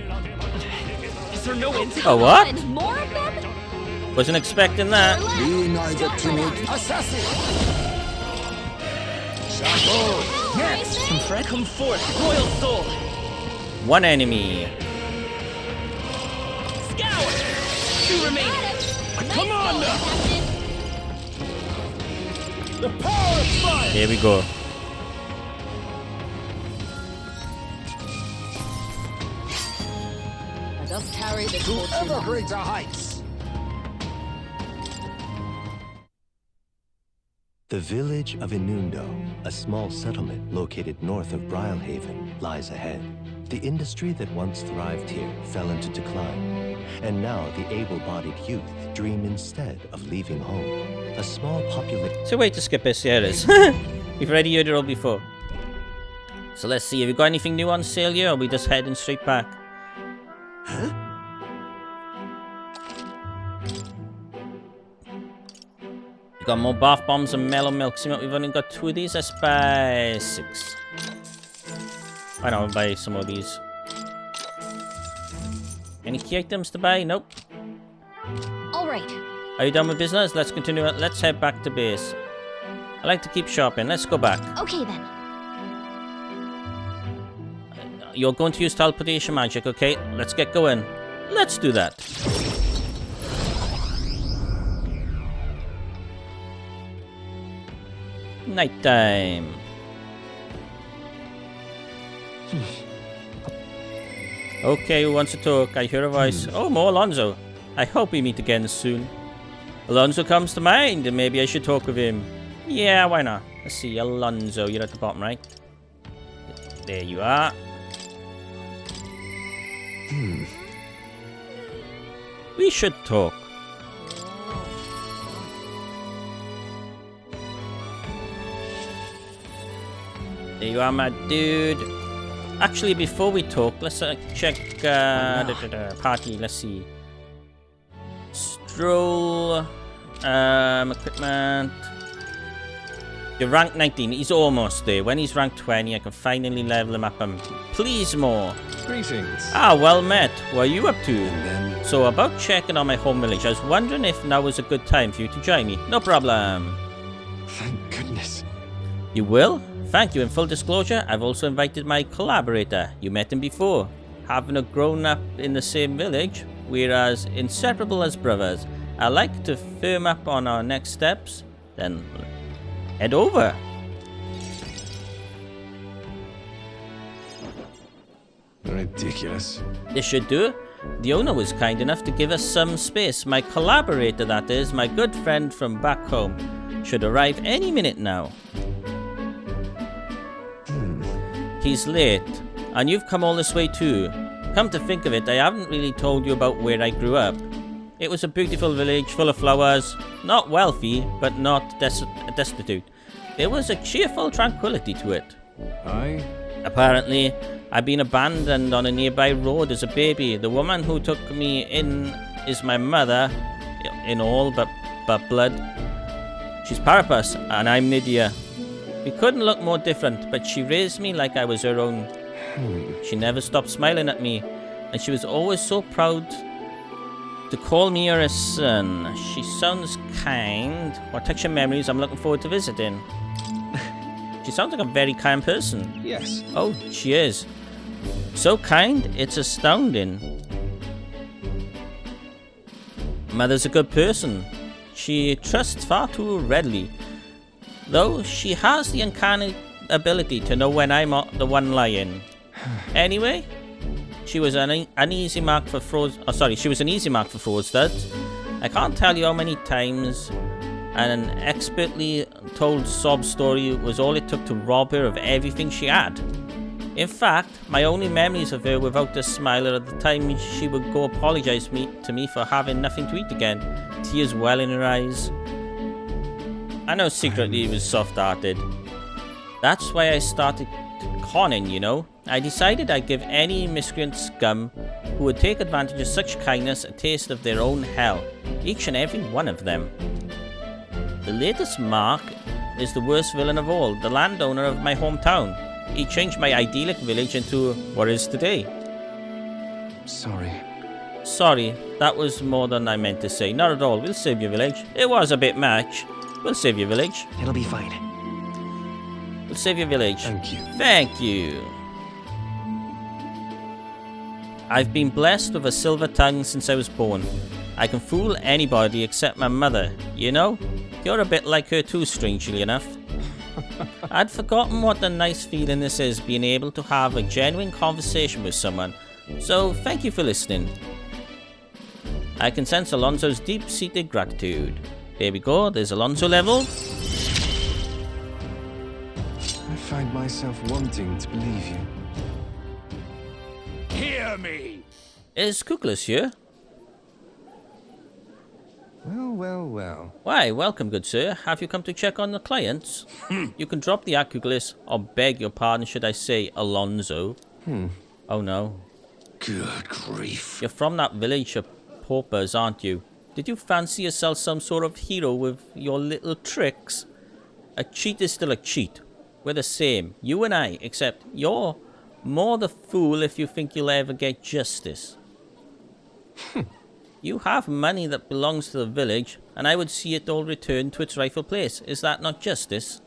Is there no end to Oh, what? And more of them? Wasn't expecting that. Be neither timid. Come Fred, come forth, royal soul. One enemy. Scour. Two remaining. Come on now! The power of fire! Here we go. Let us carry the To torch. ever greater heights! The village of Inundo, a small settlement located north of Brylehaven, lies ahead. The industry that once thrived here fell into decline, and now the able-bodied youth dream instead of leaving home. A small population... It's a way to skip this, yeah it is. We've already heard it all before. So let's see, have we got anything new on sale here, or are we just heading straight back? Huh? We got more bath bombs and mellow milk. See what, we've only got 2 of these. Let's buy 6. Why not buy some of these? Any key items to buy? Nope. All right. Are you done with business? Let's continue. Let's head back to base. I like to keep shopping. Let's go back. Okay then. You're going to use teleportation magic, okay? Let's get going. Let's do that. Nighttime. Okay, who wants to talk? I hear a voice. Oh, more Alonzo. I hope we meet again soon. Alonzo comes to mind, and maybe I should talk with him. Yeah, why not? Let's see, Alonzo, you're at the bottom, right? There you are. We should talk. There you are, my dude. Actually, before we talk, let's check party. Let's see. Strohl, equipment. You're rank 19. He's almost there. When he's rank 20, I can finally level him up and please more. Greetings. Ah, well met. What are you up to? And then... So, about checking on my home village, I was wondering if now was a good time for you to join me. No problem. Thank goodness. You will? Thank you. In full disclosure, I've also invited my collaborator. You met him before. Having grown up in the same village, we're as inseparable as brothers. I'd like to firm up on our next steps, then head over. Ridiculous. This should do. The owner was kind enough to give us some space. My collaborator, that is, my good friend from back home, should arrive any minute now. He's late, and you've come all this way too. Come to think of it, I haven't really told you about where I grew up. It was a beautiful village full of flowers, not wealthy, but not destitute. There was a cheerful tranquility to it. Apparently, I'd been abandoned on a nearby road as a baby. The woman who took me in is my mother, in all but blood. She's Parapus, and I'm Nydia. We couldn't look more different, but she raised me like I was her own. She never stopped smiling at me, and she was always so proud to call me her son. She sounds kind. What touching memories I'm looking forward to visiting. She sounds like a very kind person. Yes. Oh, she is. So kind, it's astounding. Mother's a good person. She trusts far too readily. Though she has the uncanny ability to know when I'm the one lying. Anyway, she was an easy mark for fraudsters. I can't tell you how many times an expertly told sob story was all it took to rob her of everything she had. In fact, my only memories of her without a smile are at the time she would go apologize to me for having nothing to eat again, tears well in her eyes. I know secretly he was soft-hearted. That's why I started conning, you know. I decided I'd give any miscreant scum who would take advantage of such kindness a taste of their own hell. Each and every one of them. The latest mark is the worst villain of all, the landowner of my hometown. He changed my idyllic village into what is today. Sorry, that was more than I meant to say. Not at all, we'll save your village. It was a bit much. We'll save your village. It'll be fine. We'll save your village. Thank you. Thank you. I've been blessed with a silver tongue since I was born. I can fool anybody except my mother, you know? You're a bit like her too, strangely enough. I'd forgotten what a nice feeling this is, being able to have a genuine conversation with someone. So, thank you for listening. I can sense Alonzo's deep-seated gratitude. There we go, there's Alonzo level. I find myself wanting to believe you. Hear me! Is Kuklus here? Well. Why, welcome, good sir. Have you come to check on the clients? You can drop the Kuklus, or beg your pardon, should I say, Alonzo. Oh no. Good grief. You're from that village of paupers, aren't you? Did you fancy yourself some sort of hero with your little tricks? A cheat is still a cheat. We're the same, you and I, except you're more the fool if you think you'll ever get justice. You have money that belongs to the village, and I would see it all returned to its rightful place. Is that not justice?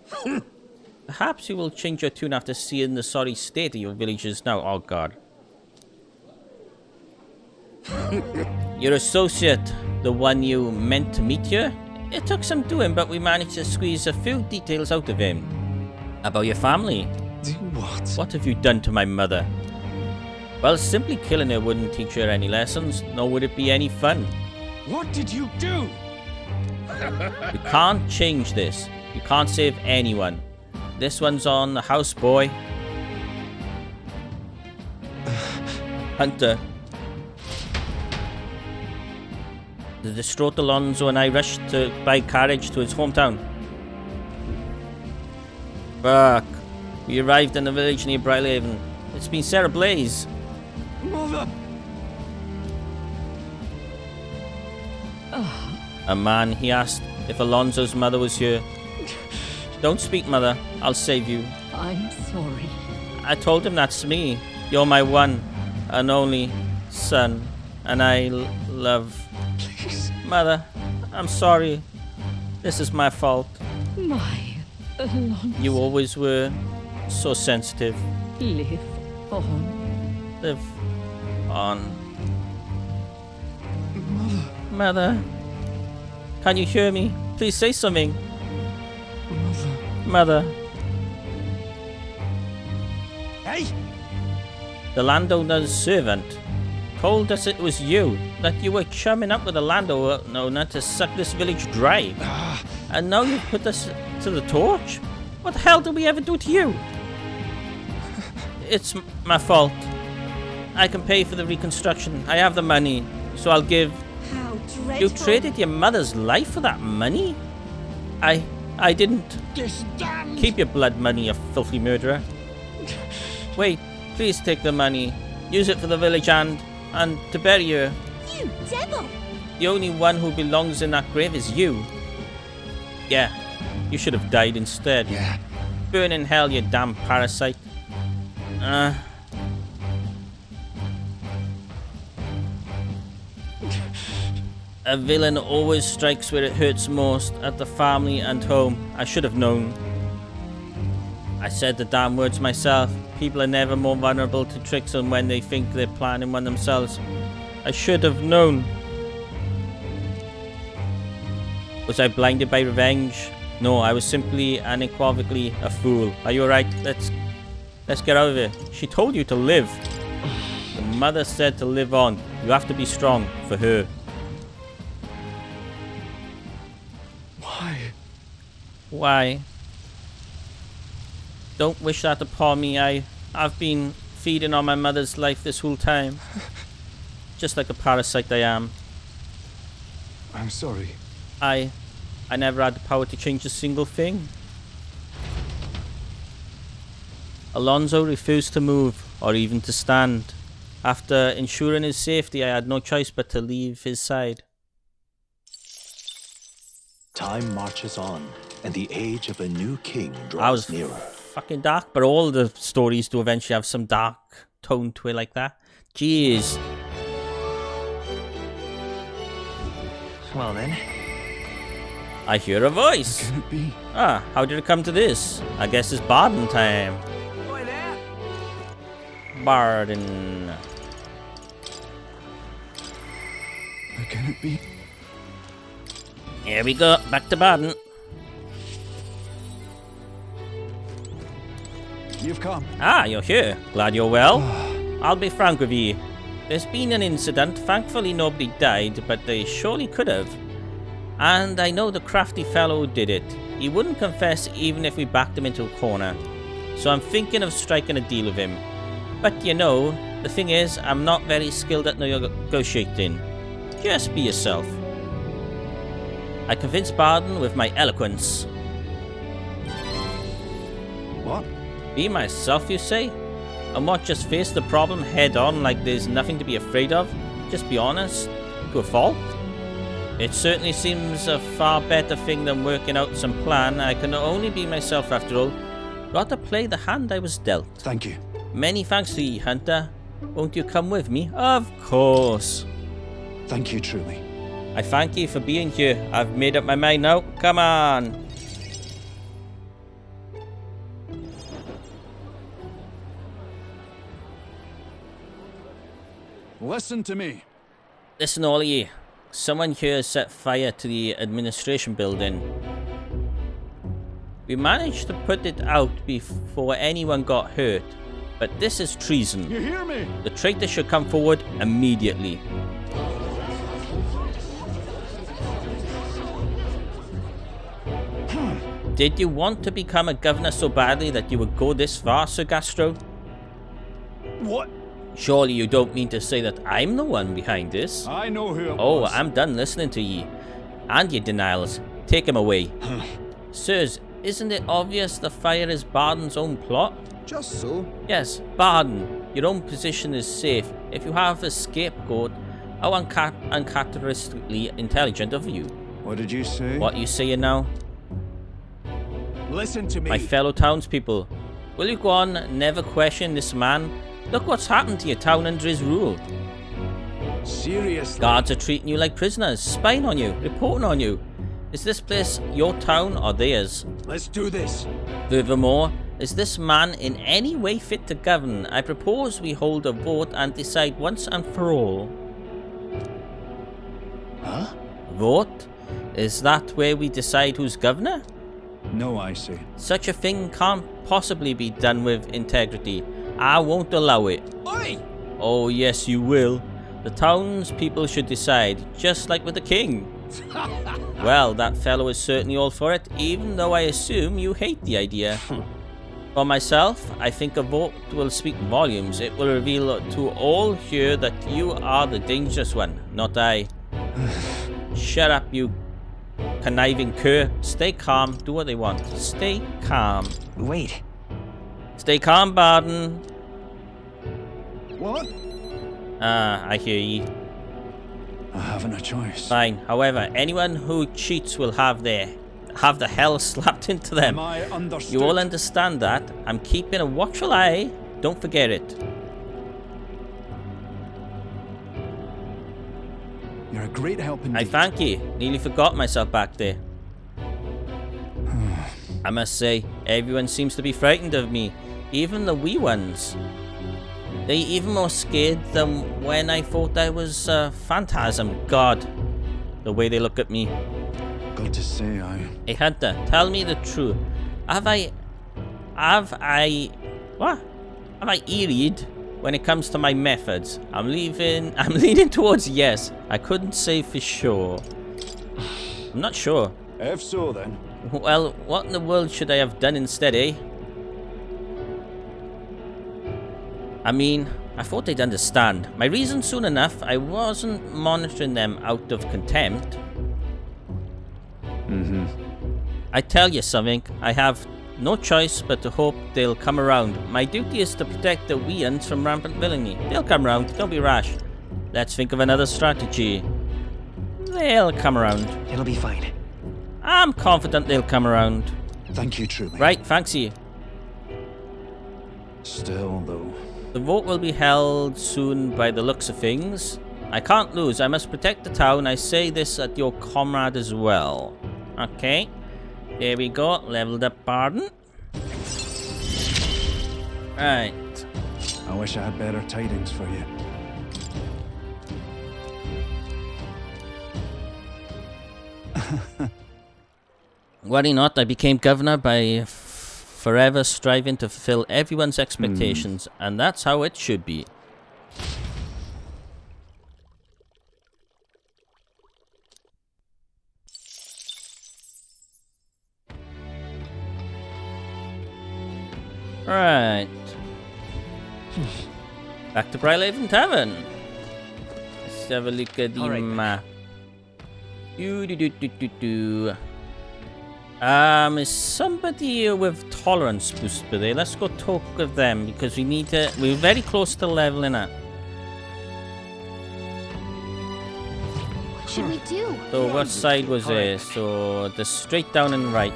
Perhaps you will change your tune after seeing the sorry state of your villages now. Oh god. Your associate, the one you meant to meet here? It took some doing, but we managed to squeeze a few details out of him. About your family. Do what? What have you done to my mother? Well, simply killing her wouldn't teach her any lessons, nor would it be any fun. What did you do? You can't change this. You can't save anyone. This one's on the house, boy. Hunter. The distraught Alonzo and I rushed by carriage to his hometown. Fuck. We arrived in the village near Brylehaven. It's been set ablaze. Mother! A man, he asked if Alonzo's mother was here. Don't speak, mother. I'll save you. I'm sorry. I told him that's me. You're my one and only son. And I love... Please. Mother, I'm sorry. This is my fault. My Alonzo. You always were so sensitive. Live on. Live on. Mother. Can you hear me? Please say something. Mother. Hey! The landowner's servant told us it was you, that you were chumming up with the landowner to suck this village dry. And now you've put us to the torch? What the hell did we ever do to you? It's my fault. I can pay for the reconstruction. I have the money, so I'll give. How dreadful. You traded your mother's life for that money? I didn't. Keep your blood money, you filthy murderer. Wait, please take the money. Use it for the village and to bury her. You devil! The only one who belongs in that grave is you. Yeah, you should have died instead. Yeah. Burn in hell, you damn parasite. A villain always strikes where it hurts most, at the family and home. I should have known. I said the damn words myself. People are never more vulnerable to tricks than when they think they're planning one themselves. I should have known. Was I blinded by revenge? No, I was simply unequivocally a fool. Are you alright? Let's get out of here. She told you to live. The mother said to live on. You have to be strong for her. Why? Don't wish that upon me. I've been feeding on my mother's life this whole time. Just like a parasite I am. I'm sorry. I never had the power to change a single thing. Alonzo refused to move or even to stand. After ensuring his safety, I had no choice but to leave his side. Time marches on, and the age of a new king I draws was nearer. fucking dark, but all the stories do eventually have some dark tone to it like that. Jeez. Well then, I hear a voice. Can it be? Ah, how did it come to this? I guess it's Barden time. Barden. How can it be? Here we go, back to Barden. You've come. Ah, you're here. Glad you're well. I'll be frank with you. There's been an incident. Thankfully nobody died, but they surely could have. And I know the crafty fellow who did it. He wouldn't confess even if we backed him into a corner. So I'm thinking of striking a deal with him. But you know, the thing is, I'm not very skilled at negotiating. Just be yourself. I convinced Barden with my eloquence. What? Be myself, you say? And what, just face the problem head on like there's nothing to be afraid of? Just be honest? To a fault? It certainly seems a far better thing than working out some plan. I can only be myself after all. Got to play the hand I was dealt. Thank you. Many thanks to you, Hunter. Won't you come with me? Of course. Thank you truly. I thank you for being here. I've made up my mind now. Come on. Listen to me. Listen, all of you. Someone here set fire to the administration building. We managed to put it out before anyone got hurt, but this is treason. You hear me? The traitor should come forward immediately. Did you want to become a governor so badly that you would go this far, Sir Gastro? What? Surely you don't mean to say that I'm the one behind this? I know who it Oh, was. I'm done listening to ye. And your denials. Take him away. Sirs, isn't it obvious the fire is Barden's own plot? Just so. Yes, Barden. Your own position is safe. If you have a scapegoat, how uncharacteristically intelligent of you. What did you say? What you saying now? Listen to me. My fellow townspeople, will you go on never question this man? Look what's happened to your town under his rule. Seriously. Guards are treating you like prisoners, spying on you, reporting on you. Is this place your town or theirs? Let's do this. Furthermore, is this man in any way fit to govern? I propose we hold a vote and decide once and for all. Huh? Vote? Is that where we decide who's governor? No, I say. Such a thing can't possibly be done with integrity. I won't allow it. Oi! Oh yes, you will. The townspeople should decide, just like with the king. Well, that fellow is certainly all for it, even though I assume you hate the idea. For myself, I think a vote will speak volumes. It will reveal to all here that you are the dangerous one, not I. Shut up, you conniving cur. Stay calm, do what they want. Stay calm. Wait. Stay calm, Barden. What? Ah, I hear ye. I haven't a choice. Fine. However, anyone who cheats will have the hell slapped into them. Am I understood? You all understand that? I'm keeping a watchful eye. Don't forget it. You're a great help indeed. I thank you. Nearly forgot myself back there. I must say, everyone seems to be frightened of me. Even the wee ones. They're even more scared than when I thought I was a phantasm. God, the way they look at me. Got to say, Hey Hunter, tell me the truth. Have I eered when it comes to my methods? I'm leaning towards yes. I couldn't say for sure. I'm not sure. If so, then. Well, what in the world should I have done instead, eh? I mean, I thought they'd understand. My reason soon enough, I wasn't monitoring them out of contempt. I tell you something, I have no choice but to hope they'll come around. My duty is to protect the wee uns from rampant villainy. They'll come around, don't be rash. Let's think of another strategy. They'll come around. It'll be fine. I'm confident they'll come around. Thank you truly. Right, thanks you. Still, though. The vote will be held soon by the looks of things. I can't lose, I must protect the town. I say this at your comrade as well. Okay. There we go. Leveled up Barden. Right. I wish I had better tidings for you. Worry not, I became governor by forever striving to fulfill everyone's expectations, and that's how it should be. Right. Back to Brylehaven Tavern. Let's have a look at the map. Is somebody with tolerance boost there? Let's go talk with them because we need to. We're very close to leveling up. What should we do? So what side was there? So the straight down and right.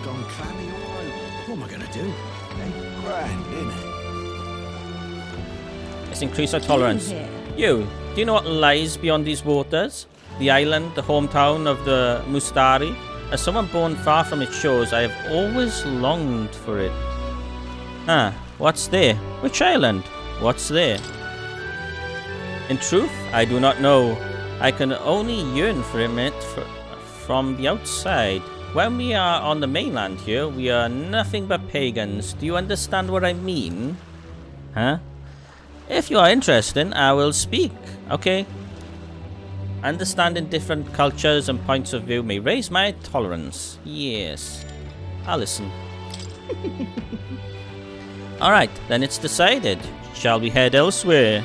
Gone clammy all over. What am I gonna do? Ain't grand, innit? Let's increase our tolerance. You, do you know what lies beyond these waters? The island, the hometown of the Mustari. As someone born far from its shores, I have always longed for it. Huh, what's there? Which island? What's there? In truth, I do not know. I can only yearn for it from the outside. When we are on the mainland here, we are nothing but pagans. Do you understand what I mean? Huh? If you are interested, I will speak. Okay. Understanding different cultures and points of view may raise my tolerance. Yes. I'll listen. Alright, then it's decided. Shall we head elsewhere?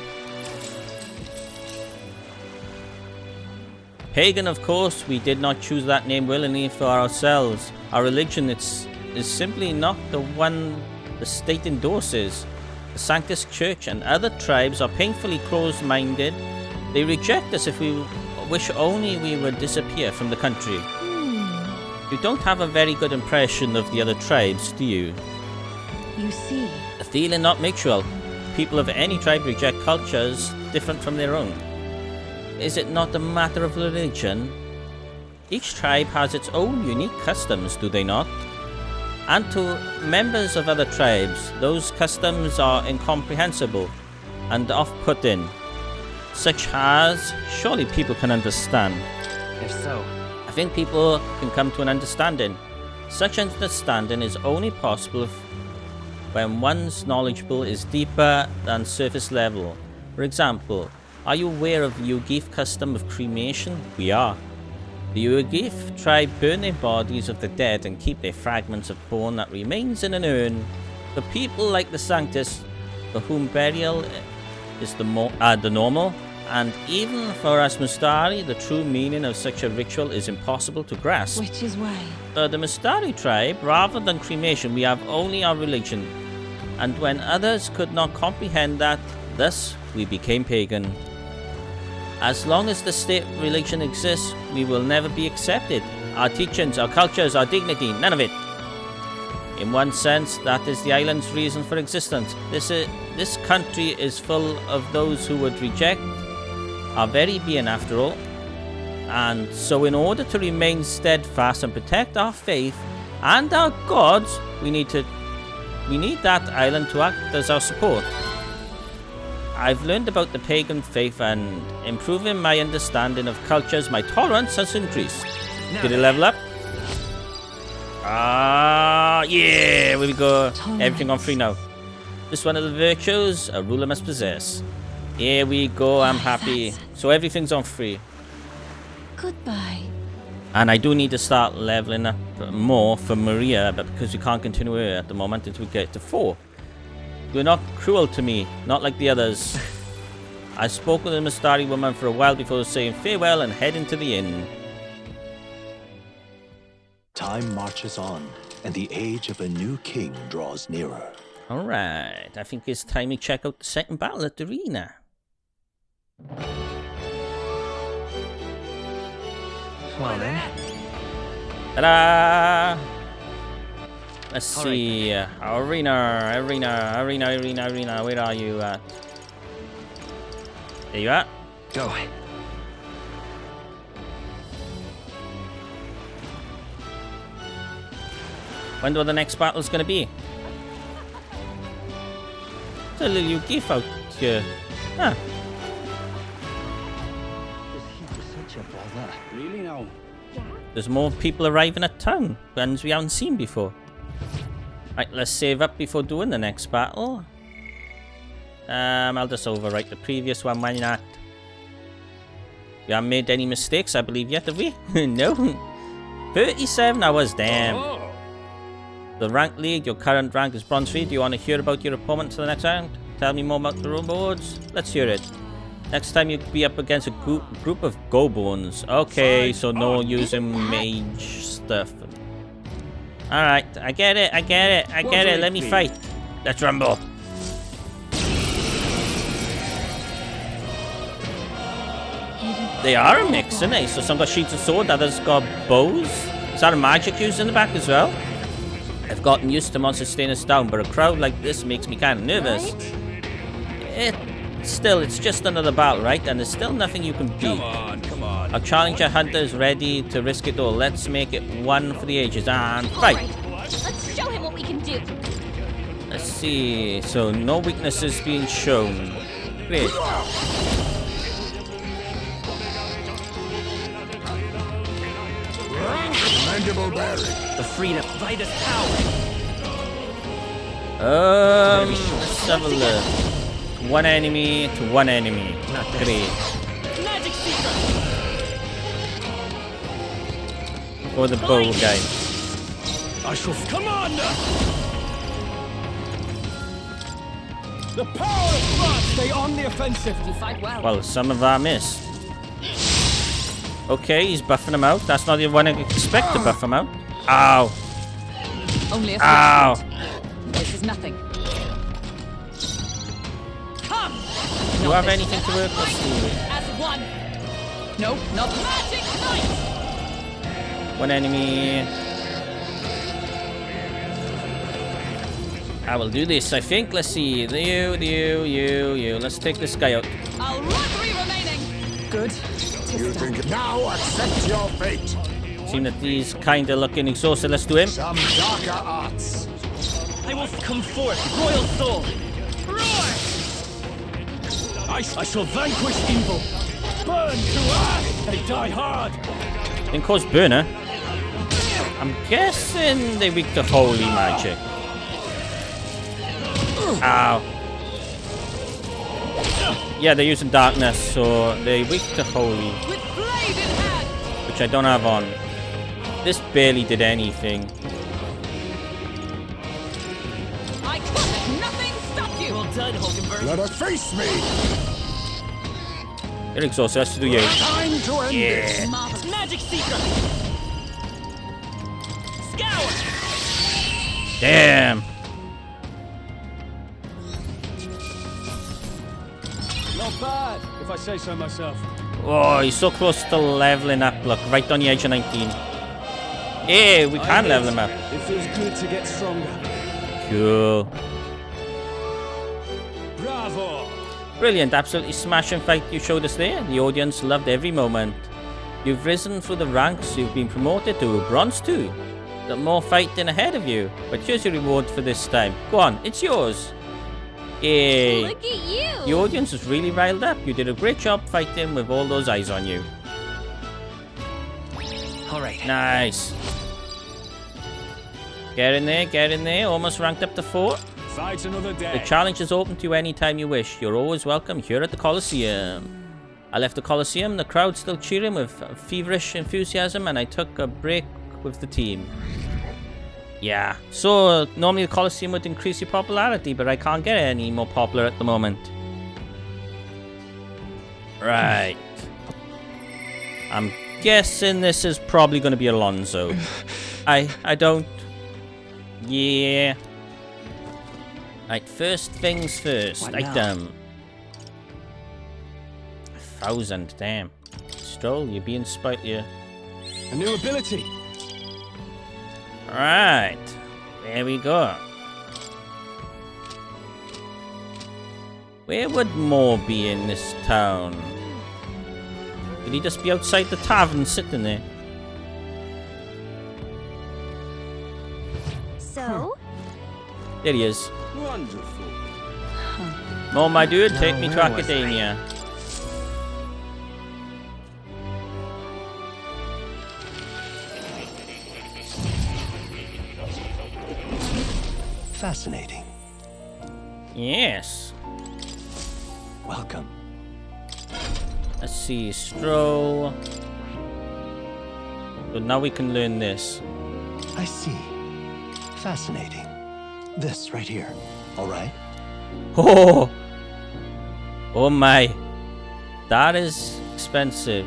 Pagan, of course, we did not choose that name willingly for ourselves. Our religion is simply not the one the state endorses. The Sanctus Church and other tribes are painfully closed-minded. They reject us if we wish only we would disappear from the country. You don't have a very good impression of the other tribes, do you? You see. The feeling not mutual. People of any tribe reject cultures different from their own. Is it not a matter of religion? Each tribe has its own unique customs, do they not? And to members of other tribes, those customs are incomprehensible and off-putting. Such as, surely people can understand. If so, I think people can come to an understanding. Such understanding is only possible when one's knowledgeable is deeper than surface level. For example, are you aware of the Yugif custom of cremation? We are. The Yugif tribe burn their bodies of the dead and keep their fragments of bone that remains in an urn. For people like the Sanctus, for whom burial is the normal, and even for us Mustari, the true meaning of such a ritual is impossible to grasp. Which is why. For the Mustari tribe, rather than cremation, we have only our religion. And when others could not comprehend that, thus we became pagan. As long as the state religion exists, we will never be accepted. Our teachings, our cultures, our dignity, none of it. In one sense, that is the island's reason for existence. This country is full of those who would reject our very being after all. And so in order to remain steadfast and protect our faith and our gods, we need that island to act as our support. I've learned about the pagan faith, and improving my understanding of cultures, my tolerance has increased. Did it level up? Ah, yeah, here we go. Everything on free now. This one of the virtues a ruler must possess. Here we go, I'm happy. So everything's on free. Goodbye. And I do need to start leveling up more for Maria, but because we can't continue her at the moment until we get to 4. You're not cruel to me, not like the others. I spoke with the Mustari woman for a while before saying farewell and heading to the inn. Time marches on, and the age of a new king draws nearer. Alright, I think it's time we check out the second battle at the arena. well then. Ta-da! Let's see. Arena. Where are you at? There you are. Go. Wonder what the next battle's gonna be. There's a little gift out here. Huh. Such a bother. Really now? There's more people arriving at town. Ones we haven't seen before. Right, let's save up before doing the next battle. I'll just overwrite the previous one, why not? We haven't made any mistakes, I believe, yet, have we? No. 37 hours, damn. The rank league, your current rank is Bronze 3. Do you want to hear about your opponent for the next round? Tell me more about the rewards. Let's hear it. Next time you'll be up against a group of go-bones. Okay, so no using mage stuff. Alright, I get it, I get it, I get it. Let me fight. Let's rumble. They are a mix, aren't they? So some got sheets of sword, others got bows. Is that a magic used in the back as well? I've gotten used to monsters staying us down, but a crowd like this makes me kind of nervous. Still, it's just another battle, right? And there's still nothing you can beat. Come on. Our challenger hunter is ready to risk it all. Let's make it one for the ages and fight. Let's show him what we can do. Let's see. So no weaknesses being shown. Great. Mandible bearing. The freedom. Vitus power. Let's have a look. One enemy to one enemy. Not this. Great. Magic secret. Or the bow guy. I shall. Come on! The power of blood. Stay on the offensive. You fight well. Well, some of our missed. Okay, he's buffing him out. That's not the one I expect to buff him out. Ow. Only a Ow. This is nothing. Come. Do you have anything to work with? As one. Nope, not magic knight. One enemy. I will do this, I think. Let's see. You. Let's take this guy out. I'll run 3 remaining. Good. You think now accept your fate. Seem that he's kind of looking exhausted. Let's do him. Some darker arts. I will come forth, royal soul. Roar. I shall vanquish evil. Burn to ash. They die hard. Didn't cause burner. I'm guessing they weak to holy magic. Ow. Yeah, they're using darkness, so they're weak to holy. With blade in hand. Which I don't have on. This barely did anything. I could let nothing stop you. Well done, Hulkenberg. Let us face me. You're exhausted. Let's do you. Time to end this. Marvelous. Magic secret. Scour. Damn. Not bad, if I say so myself. Oh, he's so close to leveling up. Look, right on the edge of 19. Yeah, we can level him up. It feels good to get stronger. Cool. Bravo. Brilliant, absolutely smashing fight you showed us there. The audience loved every moment. You've risen through the ranks, you've been promoted to Bronze 2. Got more fighting ahead of you, but here's your reward for this time. Go on, it's yours. Yay. Look at you. The audience is really riled up. You did a great job fighting with all those eyes on you. Alright. Nice. Get in there. Almost ranked up to 4. Fight another day. The challenge is open to you anytime you wish. You're always welcome here at the Colosseum. I left the Colosseum, the crowd still cheering with feverish enthusiasm, and I took a break with the team. Yeah, so normally the Colosseum would increase your popularity, but I can't get any more popular at the moment. Right. I'm guessing this is probably going to be Alonzo. I don't... Yeah. Right, first things first. What now? Item. 1,000, damn. Strohl, you're being spite here. A new ability. Alright. There we go. Where would more be in this town? Could he just be outside the tavern sitting there? So? There he is. Wonderful. No, my dude, take me to where was academia. Fascinating. Yes. Welcome. Let's see, Strohl. So now we can learn this. I see. Fascinating. This right here. All right? Oh! Oh my. That is expensive.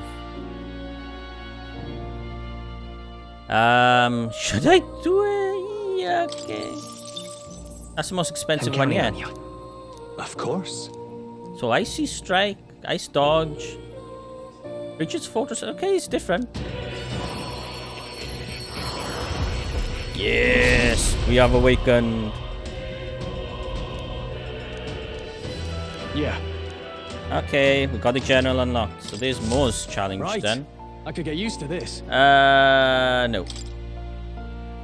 Should I do it? Yeah, okay. That's the most expensive I'm one counting yet. on you. Of course. So Icy Strike, Ice Dodge. Richard's Fortress. Okay, it's different. Yes! We have awakened. Yeah, Okay, we got the general unlocked. So there's Mo's challenge right. then. I could get used to this. No.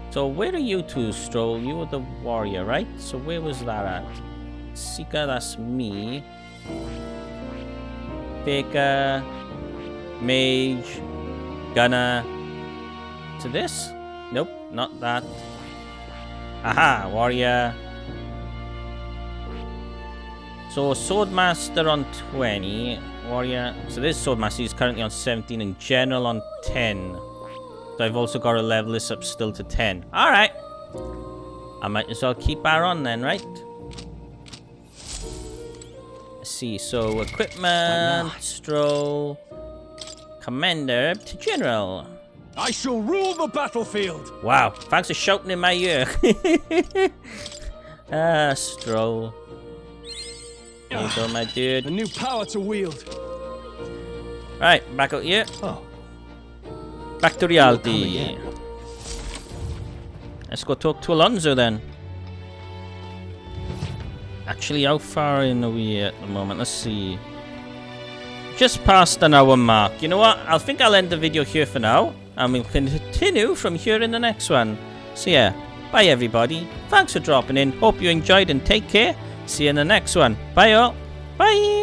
So where are you two, Strohl? You were the warrior, right? So where was that at? Seeker, that's me. Faker. Mage. Gunner. To this? Nope, not that. Aha, warrior. So Swordmaster on 20. Warrior. So this Swordmaster is currently on 17 and General on 10. So I've also got to level this up still to 10. Alright. I might as well keep her on then, right? Let's see. So equipment, Strohl, Commander to General. I shall rule the battlefield. Wow, thanks for shouting in my ear. Strohl. There you go, my dude. A new power to wield. Right, back out here. Oh, Back to come reality. again. Let's go talk to Alonzo then. Actually, how far in are we at the moment? Let's see. Just past an hour mark. You know what? I think I'll end the video here for now. And we'll continue from here in the next one. So yeah, bye everybody. Thanks for dropping in. Hope you enjoyed and take care. See you in the next one. Bye all. Bye.